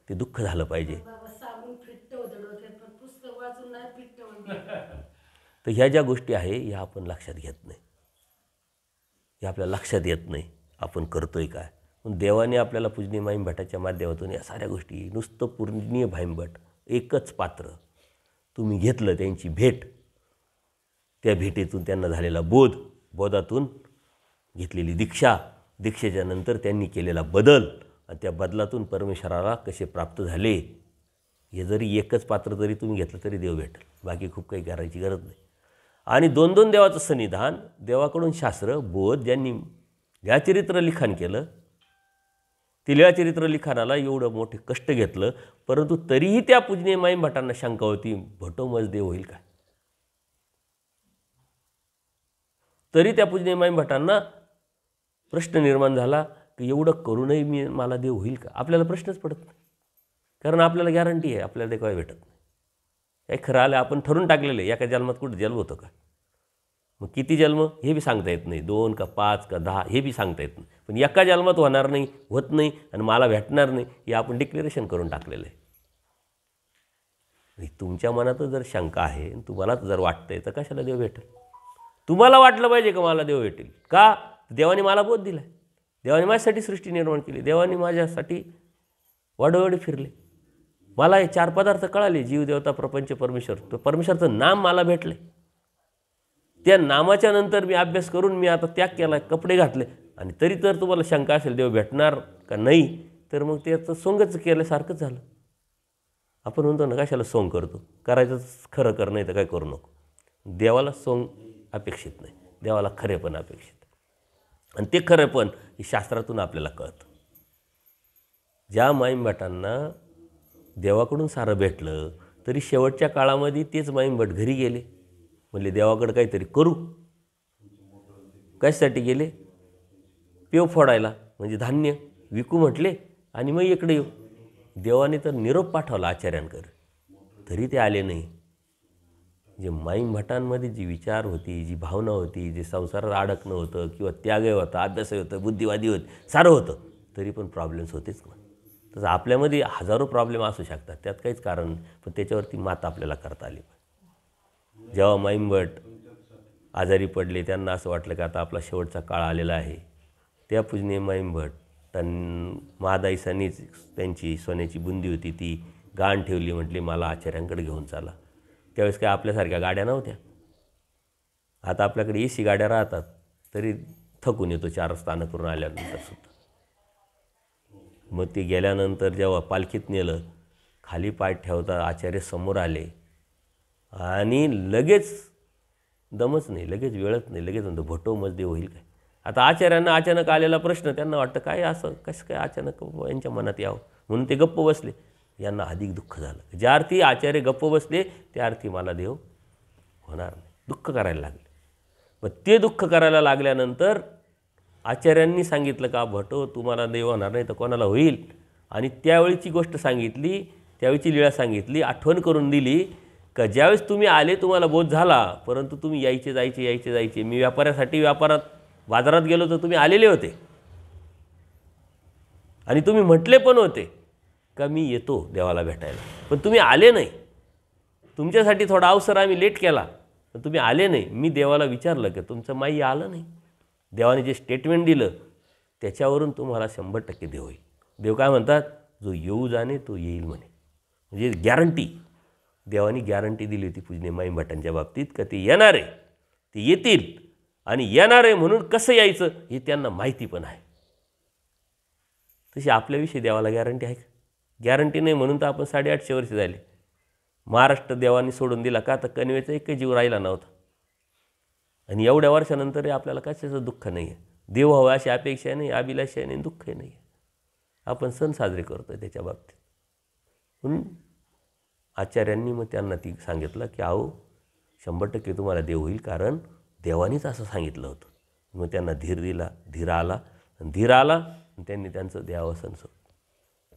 ते दुःख झालं पाहिजे. तर ह्या ज्या गोष्टी आहे ह्या आपण लक्षात घेत नाही, हे आपल्या लक्षात येत नाही आपण करतोय काय. पण देवाने आपल्याला पूजनीय माईमभटाच्या माध्यमातून या साऱ्या गोष्टी, नुसतं पूजनीय माईमभट एकच पात्र तुम्ही घेतलं, त्यांची भेट, त्या भेटीतून त्यांना झालेला बोध, बोधातून घेतलेली दीक्षा, दीक्षेच्या नंतर त्यांनी केलेला बदल, आणि त्या बदलातून परमेश्वराला कसे प्राप्त झाले, हे जरी एकच पात्र जरी तुम्ही घेतलं तरी देव भेटेल. बाकी खूप काही करायची गरज नाही. आणि 2-2 देवाचं सन्निधान, देवाकडून शास्त्र, बोध, ज्यांनी लीळाचरित्र लिखाण केलं, ती लीळाचरित्र लिखाणाला एवढं मोठे कष्ट घेतलं, परंतु तरीही त्या पूजनीय माईमभटांना शंका होती, भटोमज देव होईल का. तरी त्या पूजनीय माईमभटांना प्रश्न निर्माण झाला की एवढं करूनही मला देव होईल का. आपल्याला प्रश्नच पडत नाही, कारण आपल्याला गॅरंटी आहे आपल्याला ते काय भेटत नाही. काही खरं आलं आपण ठरून टाकलेलं आहे, एका जन्मात कुठं जन्म होतं का. मग किती जन्म हे बी सांगता येत नाही, 2 का 5 का 10 हे बी सांगता येत नाही. पण एका जन्मात होणार नाही, होत नाही, आणि मला भेटणार नाही हे आपण डिक्लेरेशन करून टाकलेलं आहे. तुमच्या मनात जर शंका आहे, तुम्हाला जर वाटतंय तर कशाला देव भेटेल. तुम्हाला वाटलं पाहिजे का मला देव भेटेल का. देवाने मला बोध दिला आहे, देवाने माझ्यासाठी सृष्टी निर्माण केली, देवाने माझ्यासाठी वाडोवाडी फिरले, मला हे 4 पदार्थ कळाले, जीव, देवता, प्रपंच, परमेश्वर. तो परमेश्वरचं नाम मला भेटले, त्या नामाच्या नंतर मी अभ्यास करून मी आता त्याग केला, कपडे घातले, आणि तरी तर तुम्हाला शंका असेल देव भेटणार का नाही, तर मग त्याचं सोंगच केल्यासारखंच झालं. आपण म्हणतो ना कशाला सोंग करतो, करायचं खरं कर, नाही तर काय करू नको. देवाला सोंग अपेक्षित नाही, देवाला खरेपण अपेक्षित. आणि ते खरेपण हे शास्त्रातून आपल्याला कळतं. ज्या माईमभटांना देवाकडून सारं भेटलं तरी शेवटच्या काळामध्ये तेच माईमभट घरी गेले, म्हणले देवाकडं काहीतरी करू. कशासाठी गेले, पेव फोडायला, म्हणजे धान्य विकू म्हटले, आणि मग इकडे येऊ. देवाने तर निरोप पाठवला आचार्यांकडे, तरी ते आले नाही. जे माईमभटांमध्ये जी विचार होती, जी भावना होती, जे संसारात अडकणं होतं, किंवा त्यागही होता, अभ्यासही होतं, बुद्धिवादी होते, सारं होतं, तरी पण प्रॉब्लेम्स होतेच ना. तसं आपल्यामध्ये हजारो प्रॉब्लेम असू शकतात, त्यात काहीच कारण नाही, पण त्याच्यावरती मात आपल्याला करता आली पाहिजे. जेव्हा माईमभट आजारी पडले, त्यांना असं वाटलं की आता आपला शेवटचा काळ आलेला आहे, त्या पूजनीय माईमभट महादाईसांनीच त्यांची सोन्याची बुंदी होती ती गाण ठेवली, म्हटली मला आचार्यांकडे घेऊन चाला. त्यावेळेस काय आपल्यासारख्या गाड्या नव्हत्या. आता आपल्याकडे AC गाड्या राहतात, तरी थकून येतो 4 स्थानं करून आल्यानंतर सुद्धा. मग ते गेल्यानंतर जेव्हा पालखीत नेलं, खाली पाय ठेवता आचार्य समोर आले, आणि लगेच दमच नाही, लगेच वेळच नाही, लगेच म्हणतो भटोमज देव होईल काय. आता आचार्यांना अचानक आलेला प्रश्न, त्यांना वाटतं काय असं कसं काय अचानक यांच्या मनात यावं, म्हणून ते गप्प बसले. यांना अधिक दुःख झालं. ज्या अर्थी आचार्य गप्प बसले त्या अर्थी मला देव होणार नाही, दुःख करायला लागले. मग ते दुःख करायला लागल्यानंतर आचार्यांनी सांगितलं का भटो तुम्हाला देव होणार नाही तर कोणाला होईल. आणि त्यावेळीची गोष्ट सांगितली, त्यावेळीची लीळा सांगितली, आठवण करून दिली का ज्यावेळेस तुम्ही आले तुम्हाला बोध झाला, परंतु तुम्ही यायचे. मी व्यापारासाठी बाजारात गेलो तर तुम्ही आलेले होते, आणि तुम्ही म्हटले पण होते का मी येतो देवाला भेटायला, पण तुम्ही आले नाही. तुमच्यासाठी थोडा अवसर आम्ही लेट केला, पण तुम्ही आले नाही. मी देवाला विचारलं की तुमचं माई आलं नाही. देवाने जे स्टेटमेंट दिलं त्याच्यावरून तुम्हाला 100% देव होईल. देव काय म्हणतात, जो येऊ जाणे तो येईल म्हणे. म्हणजे गॅरंटी, देवानी गॅरंटी दिली होती पूजनीय माई भटांच्या बाबतीत का ते येणार आहे, ते येतील. आणि येणार आहे म्हणून कसं यायचं हे त्यांना माहिती पण आहे. तशी आपल्याविषयी देवाला गॅरंटी आहे का? गॅरंटी नाही म्हणून तर आपण 850 वर्ष झाले. महाराष्ट्र देवाने सोडून दिला का, तर कणवेचा एकही जीव राहिला नव्हता. आणि एवढ्या वर्षानंतरही आपल्याला कशाचं दुःख नाही आहे. देव हवा अशी अपेक्षा नाही, अभिलाषा नाही, दुःखही नाही आहे. आपण सण साजरे करतो त्याच्या बाबतीत. म्हणून आचार्यांनी मग त्यांना ती सांगितलं की अहो 100% तुम्हाला देव होईल, कारण देवानीच असं सांगितलं होतं. मग त्यांना धीर दिला, धीर आला आणि त्यांनी त्यांचं देहावसन सोडलं.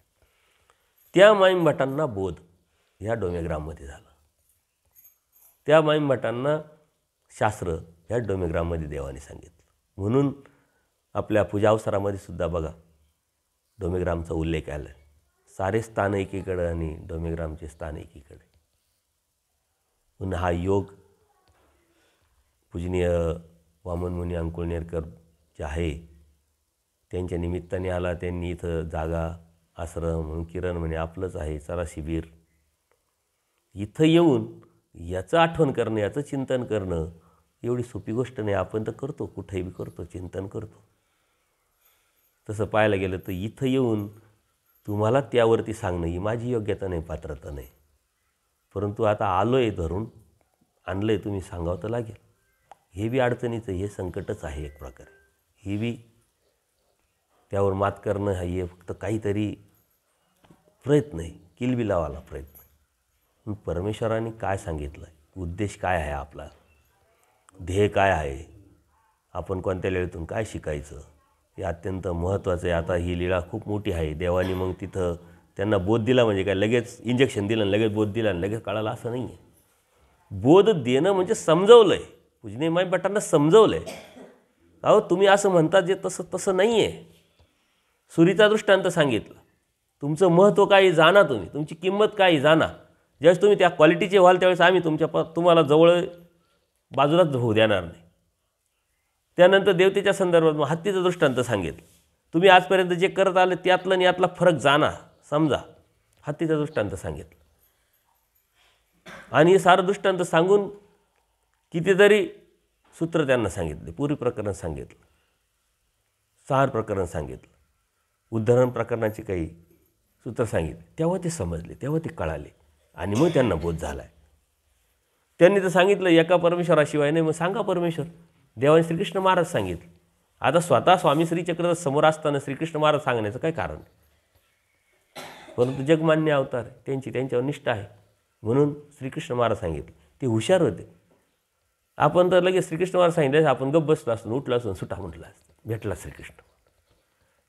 त्या माईमभटांना बोध ह्या डोमेग्राममध्ये झाला. त्या माईमभटांना शास्त्र ह्या डोमेग्राममध्ये देवाने सांगितलं. म्हणून आपल्या पूजा अवसरामध्ये सुद्धा बघा डोमेग्रामचा उल्लेख आला. सारे स्थान एकीकडे आणि डोमेग्रामचे स्थान एकीकडे. म्हणून हा योग पूजनीय वामनमुनी अंकुळनेरकर जे आहे त्यांच्या निमित्ताने आला. त्यांनी इथं जागा, आश्रम म्हणून किरण म्हणे आपलंच आहे, चला शिबिर. इथं येऊन याचं आठवण करणं, याचं चिंतन करणं एवढी सोपी गोष्ट नाही. आपण तर करतो, कुठेही बी करतो, चिंतन करतो. तसं पाहायला गेलं तर इथं येऊन तुम्हाला त्यावरती सांगणं ही माझी योग्यता नाही, पात्रता नाही. परंतु आता आलो आहे, धरून आणलं आहे, तुम्ही सांगावं तर लागेल. हे बी अडचणीचं, हे संकटच आहे एक प्रकारे. हे बी त्यावर मात करणं हा हे फक्त काहीतरी प्रयत्न आहे, किलबिलावाला प्रयत्न. पण परमेश्वराने काय सांगितलं आहे, उद्देश काय आहे आपला, ध्येय काय आहे, आपण कोणत्या लीळेतून काय शिकायचं हे अत्यंत महत्त्वाचं आहे. आता ही लीळा खूप मोठी आहे. देवानी मग तिथं त्यांना बोध दिला म्हणजे काय लगेच इंजेक्शन दिलं आणि लगेच बोध दिला आणि लगेच कळालं असं नाही आहे. बोध देणं म्हणजे समजवलं आहे. पूजनीय माई भटांना समजवलं आहे, अहो तुम्ही असं म्हणता जे तसं नाही आहे. सुरीचा दृष्टांत सांगितलं, तुमचं महत्त्व काय जाणा, तुम्ही तुमची किंमत काय जाणा. ज्यावेळेस तुम्ही त्या क्वालिटीचे व्हाल त्यावेळेस आम्ही तुम्हाला जवळ बाजूलाच होऊ देणार नाही. त्यानंतर देवतेच्या संदर्भात मग हत्तीचं दृष्टांत सांगितलं, तुम्ही आजपर्यंत जे करत आले त्यातलं आणि यातला फरक जाणा, समजा. हत्तीचं दृष्टांत सांगितलं. आणि हे सारं दृष्टांत सांगून कितीतरी सूत्र त्यांना सांगितले. पुरी प्रकरण सांगितलं, सहार प्रकरण सांगितलं, उद्धरण प्रकरणाची काही सूत्र सांगितले. तेव्हा ते समजले, तेव्हा ते कळाले आणि मग त्यांना बोध झाला आहे. त्यांनी तर सांगितलं एका परमेश्वराशिवाय नाही, मग सांगा परमेश्वर. देवाने श्रीकृष्ण महाराज सांगितलं. आता स्वतः स्वामी श्रीचक्र समोर असताना श्रीकृष्ण महाराज सांगण्याचं काय कारण? परंतु जगमान्य अवतार आहे, त्यांच्यावर निष्ठा आहे म्हणून श्रीकृष्ण महाराज सांगितलं. ते हुशार होते. आपण तर लगेच श्रीकृष्ण महाराज सांगितलं आपण गप्प बसलो असतो, उठलो असतो, सुटा म्हटलं असतं, भेटला श्रीकृष्ण.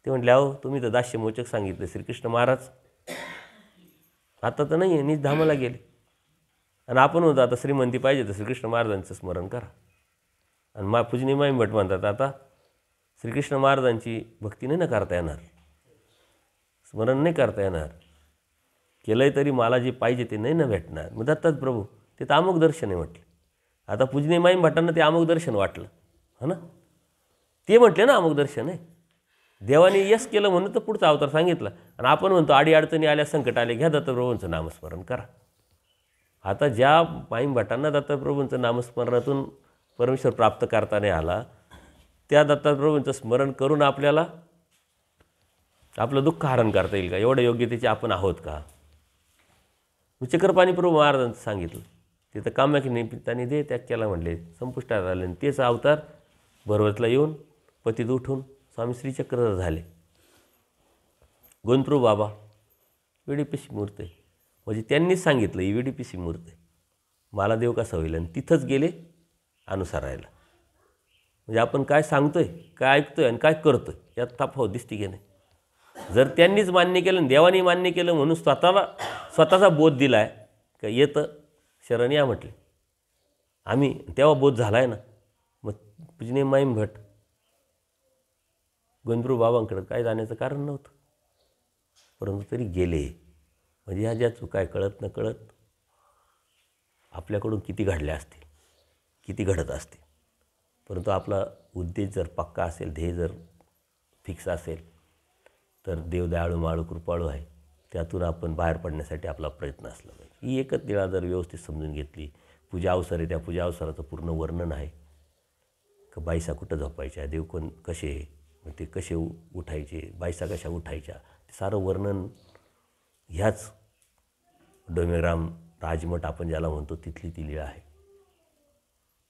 ते म्हटले अहो तुम्ही तर दास्यमोचक सांगितलं श्रीकृष्ण महाराज, आता तर नाही आहे, नीच धामाला गेले. आणि आपण म्हणतो आता श्रीमंती पाहिजे तर श्रीकृष्ण महाराजांचं स्मरण करा. आणि पूजनीय माई भट म्हणतात आता श्रीकृष्ण महाराजांची भक्ती नाही ना करता येणार, स्मरण नाही करता येणार, केलं आहे तरी मला जे पाहिजे ते नाही ना भेटणार. मग दत्ताच प्रभू ते तर अमुक दर्शन आहे म्हटले. आता पूजनीय माई भटांना ते अमुक दर्शन वाटलं, हो ना. ते म्हटले ना अमुक दर्शन आहे. देवाने यश केलं म्हणून तर पुढचा अवतार सांगितला. आणि आपण म्हणतो आडी अडचणी आल्या, संकट आले, घ्या दत्तप्रभूंचं नामस्मरण करा. आता ज्या माई भटांना दत्तप्रभूंचं नामस्मरणातून परमेश्वर प्राप्त करता नाही आला, त्या दत्तप्रभूंचं स्मरण करून आपल्याला आपलं दुःख हरण करता येईल का? एवढ्या योग्यतेचे आपण आहोत का? चक्रपाणी प्रभू महाराजांचं सांगितलं, तिथं कामाच्या निमित्ताने दे त्याग केला म्हणले, संपुष्टात आले. आणि तेच अवतार भरवतला येऊन पतीत उठून स्वामी श्रीचक्र झाले. गोविंदप्रभू बाबा विडीपिशी मूर्त आहे, म्हणजे त्यांनीच सांगितलं ही विडीपिशी मूर्त आहे, मला देव कसा होईल. आणि तिथंच गेले अनुसरायला. म्हणजे आपण काय सांगतोय, काय ऐकतोय आणि काय करतोय यात तफावत दिसती की नाही. जर त्यांनीच मान्य केलं, देवानी मान्य केलं म्हणून स्वतःचा बोध दिला आहे का येतं शरण या म्हटले आम्ही, तेव्हा बोध झाला आहे ना. मग पूजनीय माई भट गोविंदप्रभू बाबांकडं काय जाण्याचं कारण नव्हतं, परंतु तरी गेले. म्हणजे ह्या ज्या चुका कळत न कळत आपल्याकडून किती घडल्या असतील, किती घडत असतील. परंतु आपला उद्देश जर पक्का असेल, ध्येय जर फिक्स असेल, तर देव दयाळू माळू कृपाळू आहे. त्यातून आपण बाहेर पडण्यासाठी आपला प्रयत्न असला पाहिजे. ही एकच लीळा जर व्यवस्थित समजून घेतली, पूजा अवसर आहे, त्या पूजा अवसराचं पूर्ण वर्णन आहे. का बाईसा कुठं झोपायच्या, देव कोण कसे, मग ते कसे उठायचे, बाईसा कशा उठायच्या, ते सारं वर्णन ह्याच डोमेग्राम राजमठ आपण ज्याला म्हणतो तिथली ती लीळा आहे.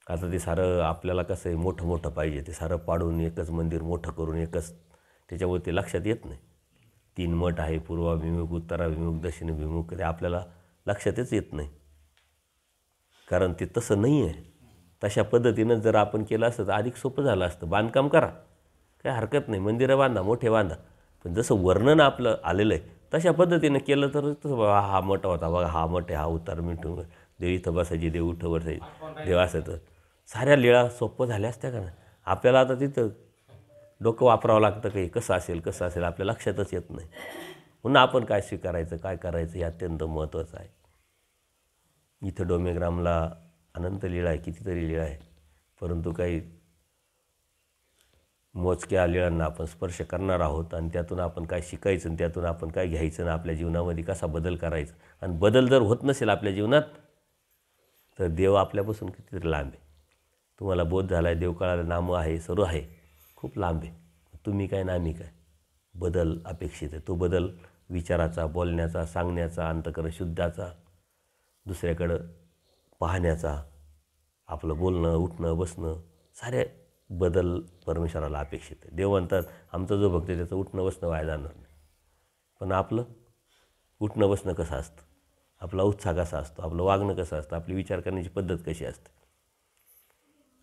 आता ते सारं आपल्याला कसं आहे, मोठं मोठं पाहिजे, ते सारं पाडून एकच मंदिर मोठं करून एकच, त्याच्यामुळे ते लक्षात येत नाही. 3 मठ आहे, पूर्वाभिमुख, उत्तराभिमुख, दक्षिणाभिमुख, ते आपल्याला लक्षातच येत नाही. कारण ते तसं नाही आहे. तशा पद्धतीनं जर आपण केलं असतं तर अधिक सोपं झालं असतं. बांधकाम करा, काय हरकत नाही, मंदिरं बांधा, मोठे बांधा, पण जसं वर्णन आपलं आलेलं आहे तशा पद्धतीनं केलं तर तसं बघा हा मठ होता, बघा हा मठ आहे, हा उतार मिठून देव इथं बसायचे, देव उठं बसायचे, देव असं. तर साऱ्या लीळा सोपं झाल्या असत्या का ना. आपल्याला आता तिथं डोकं वापरावं लागतं, काही कसं असेल कसं असेल, आपल्या लक्षातच येत नाही. पुन्हा आपण काय स्वीकारायचं, काय करायचं हे अत्यंत महत्त्वाचं आहे. इथं डोमेग्रामला अनंत लीळा आहे, कितीतरी लीळा आहे, परंतु काही मोजक्या लीळांना आपण स्पर्श करणार आहोत. आणि त्यातून आपण काय शिकायचं, आणि त्यातून आपण काय घ्यायचं, आणि आपल्या जीवनामध्ये कसा बदल करायचा. आणि बदल जर होत नसेल आपल्या जीवनात तर देव आपल्यापासून कितीतरी लांब आहे. तुम्हाला बोध झाला आहे, देव कळाला, नामं आहे, सर्व आहे, खूप लांब आहे. तुम्ही काय ना आम्ही काय. बदल अपेक्षित आहे. तो बदल विचाराचा, बोलण्याचा, सांगण्याचा, अंतःकरण शुद्धाचा, दुसऱ्याकडं पाहण्याचा, आपलं बोलणं, उठणं, बसणं, सारे बदल परमेश्वराला अपेक्षित आहे. देव म्हणतात आमचा जो भक्त आहे त्याचं उठणं बसणं वाया जाणार नाही. पण आपलं उठणं बसणं कसं असतं, आपला उत्साह कसा असतो, आपलं वागणं कसं असतं, आपली विचार करण्याची पद्धत कशी असते,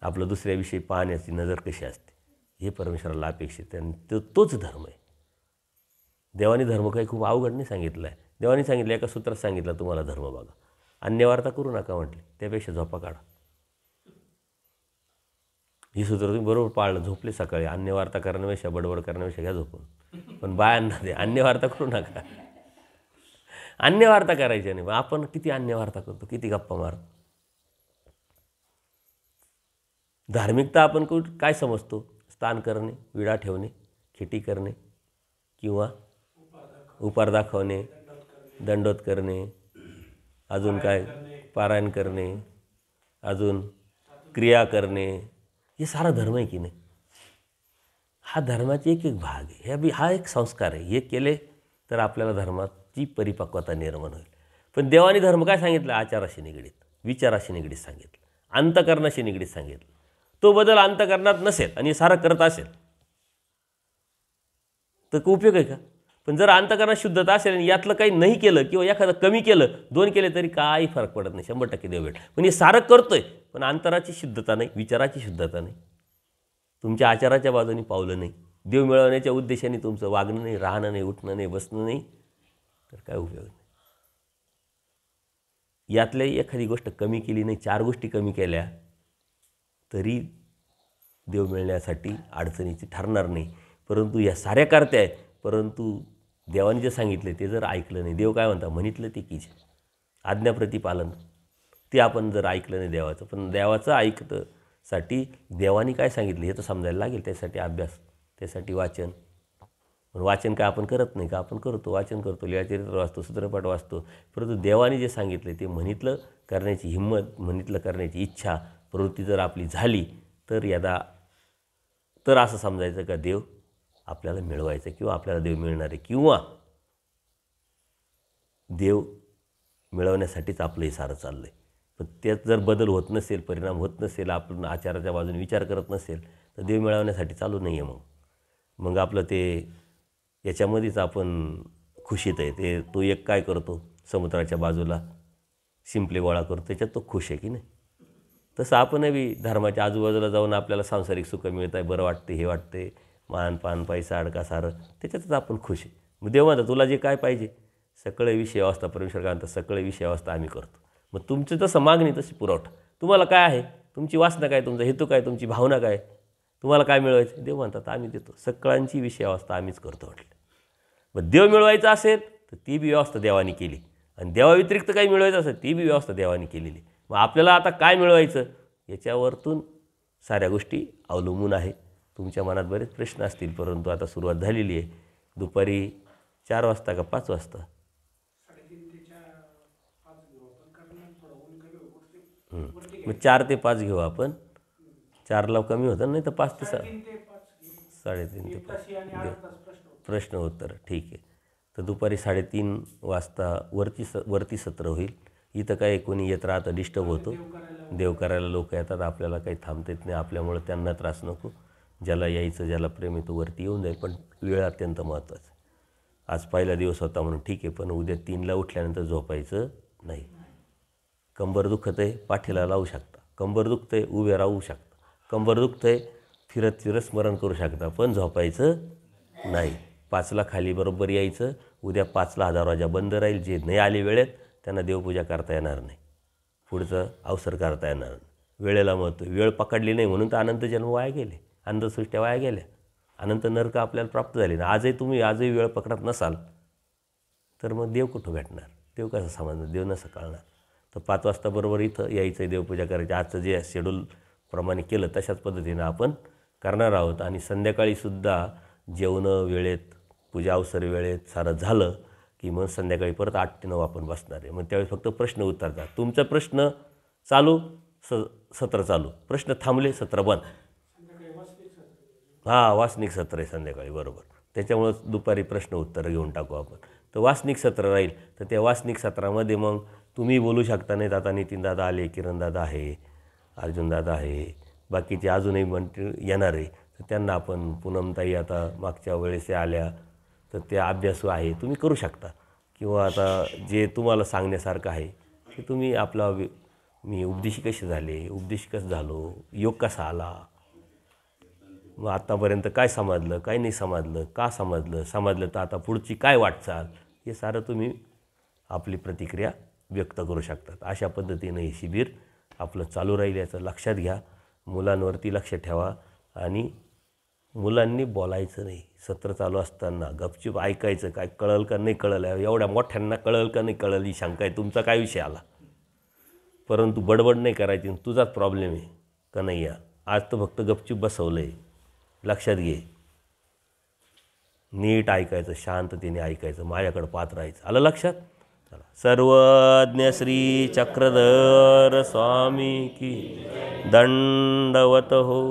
आपलं दुसऱ्याविषयी पाहण्याची नजर कशी असते, हे परमेश्वराला अपेक्षित आहे. आणि तोच धर्म आहे. देवाने धर्म काही खूप अवघड नाही सांगितलं आहे. देवाने सांगितलं, एका सूत्रात सांगितलं, तुम्हाला धर्म बघा, अन्यवार्ता करू नका म्हटले, त्यापेक्षा झोपा काढा. ही सूत्र तुम्ही बरोबर पाळलं, झोपले सकाळी, अन्यवार्ता करण्यापेक्षा बडबड करण्यापेक्षा घ्या झोपून. पण बायांना ते अन्यवार्ता करू नका, अन्यवार्ता करायची नाही. आपण किती अन्यवार्ता करतो, किती गप्पा मारतो. धार्मिकता आपण काय समजतो, स्नान करणे, विडा ठेवणे, खेटी करणे, किंवा उपार दाखवणे, दंडोत करणे, अजून काय पारायण करणे, अजून क्रिया करणे, हे सारा धर्म आहे की नाही. हा धर्माचे एक एक भाग आहे. हा एक संस्कार आहे. हे केले तर आपल्याला धर्माची परिपक्वता निर्माण होईल. पण देवाने धर्म काय सांगितलं, आचाराशी निगडीत, विचाराशी निगडीत सांगितलं, अंतःकरणाशी निगडीत सांगितलं. तो बदल अंतःकरणात नसेल आणि सारं करत असेल तर उपयोग आहे का. पण जर अंतःकरणात शुद्धता असेल आणि यातलं काही नाही केलं किंवा एखादं कमी केलं, 2 केले तरी काही फरक पडत नाही, 100% देव भेट. पण हे सारं करतोय पण अंतराची शुद्धता नाही, विचाराची शुद्धता नाही, तुमच्या आचाराच्या बाजूने पावलं नाही, देव मिळवण्याच्या उद्देशाने तुमचं वागणं नाही, राहणं नाही, उठणं नाही, बसणं नाही, तर काय उपयोग नाही. यातल्या एखादी गोष्ट कमी केली नाही, 4 गोष्टी कमी केल्या तरी देव मिळण्यासाठी अडचणीची ठरणार नाही. परंतु या साऱ्या करत्या आहेत, परंतु देवाने जे सांगितले ते जर ऐकलं नाही, देव काय म्हणता, म्हणितलं ते कीच, आज्ञाप्रतिपालन, ते आपण जर ऐकलं नाही देवाचं. पण देवाचं ऐकतसाठी देवाने काय सांगितलं हे तर समजायला लागेल. त्यासाठी अभ्यास, त्यासाठी वाचन. पण वाचन काय आपण करत नाही का, आपण करतो, वाचन करतो, लीळाचरित्र वाचतो, सूत्रपाठ वाचतो. परंतु देवाने जे सांगितले ते म्हणितलं करण्याची हिंमत, म्हणितलं करण्याची इच्छा, प्रवृत्ती जर आपली झाली तर असं समजायचं का देव आपल्याला मिळवायचं, किंवा आपल्याला देव मिळणार आहे, किंवा देव मिळवण्यासाठीच आपलं हे सारं चाललं आहे. पण त्यात जर बदल होत नसेल, परिणाम होत नसेल, आपण आचाराच्या बाजूने विचार करत नसेल तर देव मिळवण्यासाठी चालू नाही आहे. मग आपलं ते याच्यामध्येच आपण खुशीत आहे. ते तो एक काय करतो, समुद्राच्या बाजूला शिंपले गोळा करतो, त्याच्यात तो खुश आहे की नाही. तसं आपणही धर्माच्या आजूबाजूला जाऊन आपल्याला सांसारिक सुख मिळत आहे, बरं वाटते, हे वाटते, मान पान पैसा अडका सारं, त्याच्यातच आपण खुश आहे. मग देव म्हणतात तुला जे काय पाहिजे सकळ विषय अवस्था, परमेश्वर काय म्हणतात सकळ विषय अवस्था आम्ही करतो. मग तुमचं तसं मागणी तशी पुरवठा, तुम्हाला काय आहे, तुमची वासना काय, तुमचा हेतू काय, तुमची भावना काय, तुम्हाला काय मिळवायचं, देव म्हणतात आम्ही देतो, सगळ्यांची विषय अवस्था आम्हीच करतो म्हटलं. मग देव मिळवायचा असेल तर ती बी व्यवस्था देवाने केली, आणि देवाव्यतिरिक्त काही मिळवायचं असेल ती बी व्यवस्था देवाने केलेली. मग आपल्याला आता काय मिळवायचं याच्यावरतून साऱ्या गोष्टी अवलंबून आहे. तुमच्या मनात बरेच प्रश्न असतील, परंतु आता सुरुवात झालेली आहे. दुपारी 4 वाजता का 5 वाजता? 3:30 ते 5 मग 4 ते 5 घेऊ आपण. 4ला कमी होतं, नाही तर 5 ते 6, 3:30 ते 5 प्रश्न उत्तर. ठीक आहे. तर दुपारी 3:30 वाजता वरती सत्र होईल. इथं काय कोणी येत राहतं, डिस्टर्ब होतो. देव करायला लोक येतात, आपल्याला काही थांबता येत नाही. आपल्यामुळे त्यांना त्रास नको. ज्याला यायचं, ज्याला प्रेम आहे तो वरती येऊन जाईल, पण वेळ अत्यंत महत्त्वाचा. आज पहिला दिवस होता म्हणून ठीक आहे, पण उद्या 3ला उठल्यानंतर झोपायचं नाही. कंबर दुखत आहे, पाठीला लावू शकता. कंबर दुखतं आहे, उभे राहू शकता. कंबर दुखतं आहे, फिरत फिरत स्मरण करू शकता, पण झोपायचं नाही. 5ला खाली बरोबर यायचं. उद्या 5ला हा दरवाजा बंद राहील. जे नाही आले वेळेत त्यांना देवपूजा करता येणार नाही, पुढचं अवसर करता येणार नाही. वेळेला महत्त्व. वेळ पकडली नाही म्हणून तर अनंत जन्म वाया गेले, अंधसृष्ट्या वाया गेल्या, अनंत नरक आपल्याला प्राप्त झाले ना. आजही वेळ पकडत नसाल तर मग देव कुठं भेटणार? देव कसं समजणार? देव नसं कळणार. तर 5 वाजता बरोबर इथं यायचं आहे, देवपूजा करायची. आजचं जे शेड्यूल प्रमाणे केलं तशाच पद्धतीनं आपण करणार आहोत. आणि संध्याकाळीसुद्धा जेवणं वेळेत, पूजा अवसर वेळेत सारं झालं की मग संध्याकाळी परत 8 ते 9 आपण बसणार आहे. मग त्यावेळी फक्त प्रश्न उत्तरतात. तुमचा प्रश्न चालू, सत्र चालू. प्रश्न थांबले, सत्र बंद. हां, वासनिक सत्र आहे संध्याकाळी, बरोबर. त्याच्यामुळंच दुपारी प्रश्न उत्तरं घेऊन टाकू आपण. तर वासनिक सत्र राहील. तर त्या वासनिक सत्रामध्ये मग तुम्ही बोलू शकता. नाहीत आता नितीनदादा आले, किरणदादा आहे, अर्जुनदादा आहे, बाकीचे अजूनही येणार आहे. तर त्यांना आपण, पूनमताई आता मागच्या वेळेस आल्या, तर त्या अभ्यासू आहे, तुम्ही करू शकता. किंवा आता जे तुम्हाला सांगण्यासारखं आहे की तुम्ही आपला मी उपदेशी कसे झाले, उपदेशी कसं झालो, योग कसा आला, मग आत्तापर्यंत काय समजलं, काय नाही समजलं, का समजलं तर आता पुढची काय वाटचाल, हे सारं तुम्ही आपली प्रतिक्रिया व्यक्त करू शकतात. अशा पद्धतीनं हे शिबिर आपलं चालू राहील, याचं लक्षात घ्या. मुलांवरती लक्ष ठेवा आणि मुलांनी बोलायचं नाही. सत्र चालू असताना गपचूप ऐकायचं. काय कळलं का नाही कळलं, एवढ्या मोठ्यांना कळलं का नाही कळलं ही शंका आहे. तुमचा काय विषय आला, परंतु बडबड नाही करायची. तुझाच प्रॉब्लेम आहे का नाही या. आज तर फक्त गपचूप बसवलं आहे. लक्षात घे. नीट ऐकायचं, शांततेने ऐकायचं, माझ्याकडं पाहत राहायचं. आलं लक्षात? चला. सर्वज्ञ श्री चक्रधर स्वामी की दंडवत हो.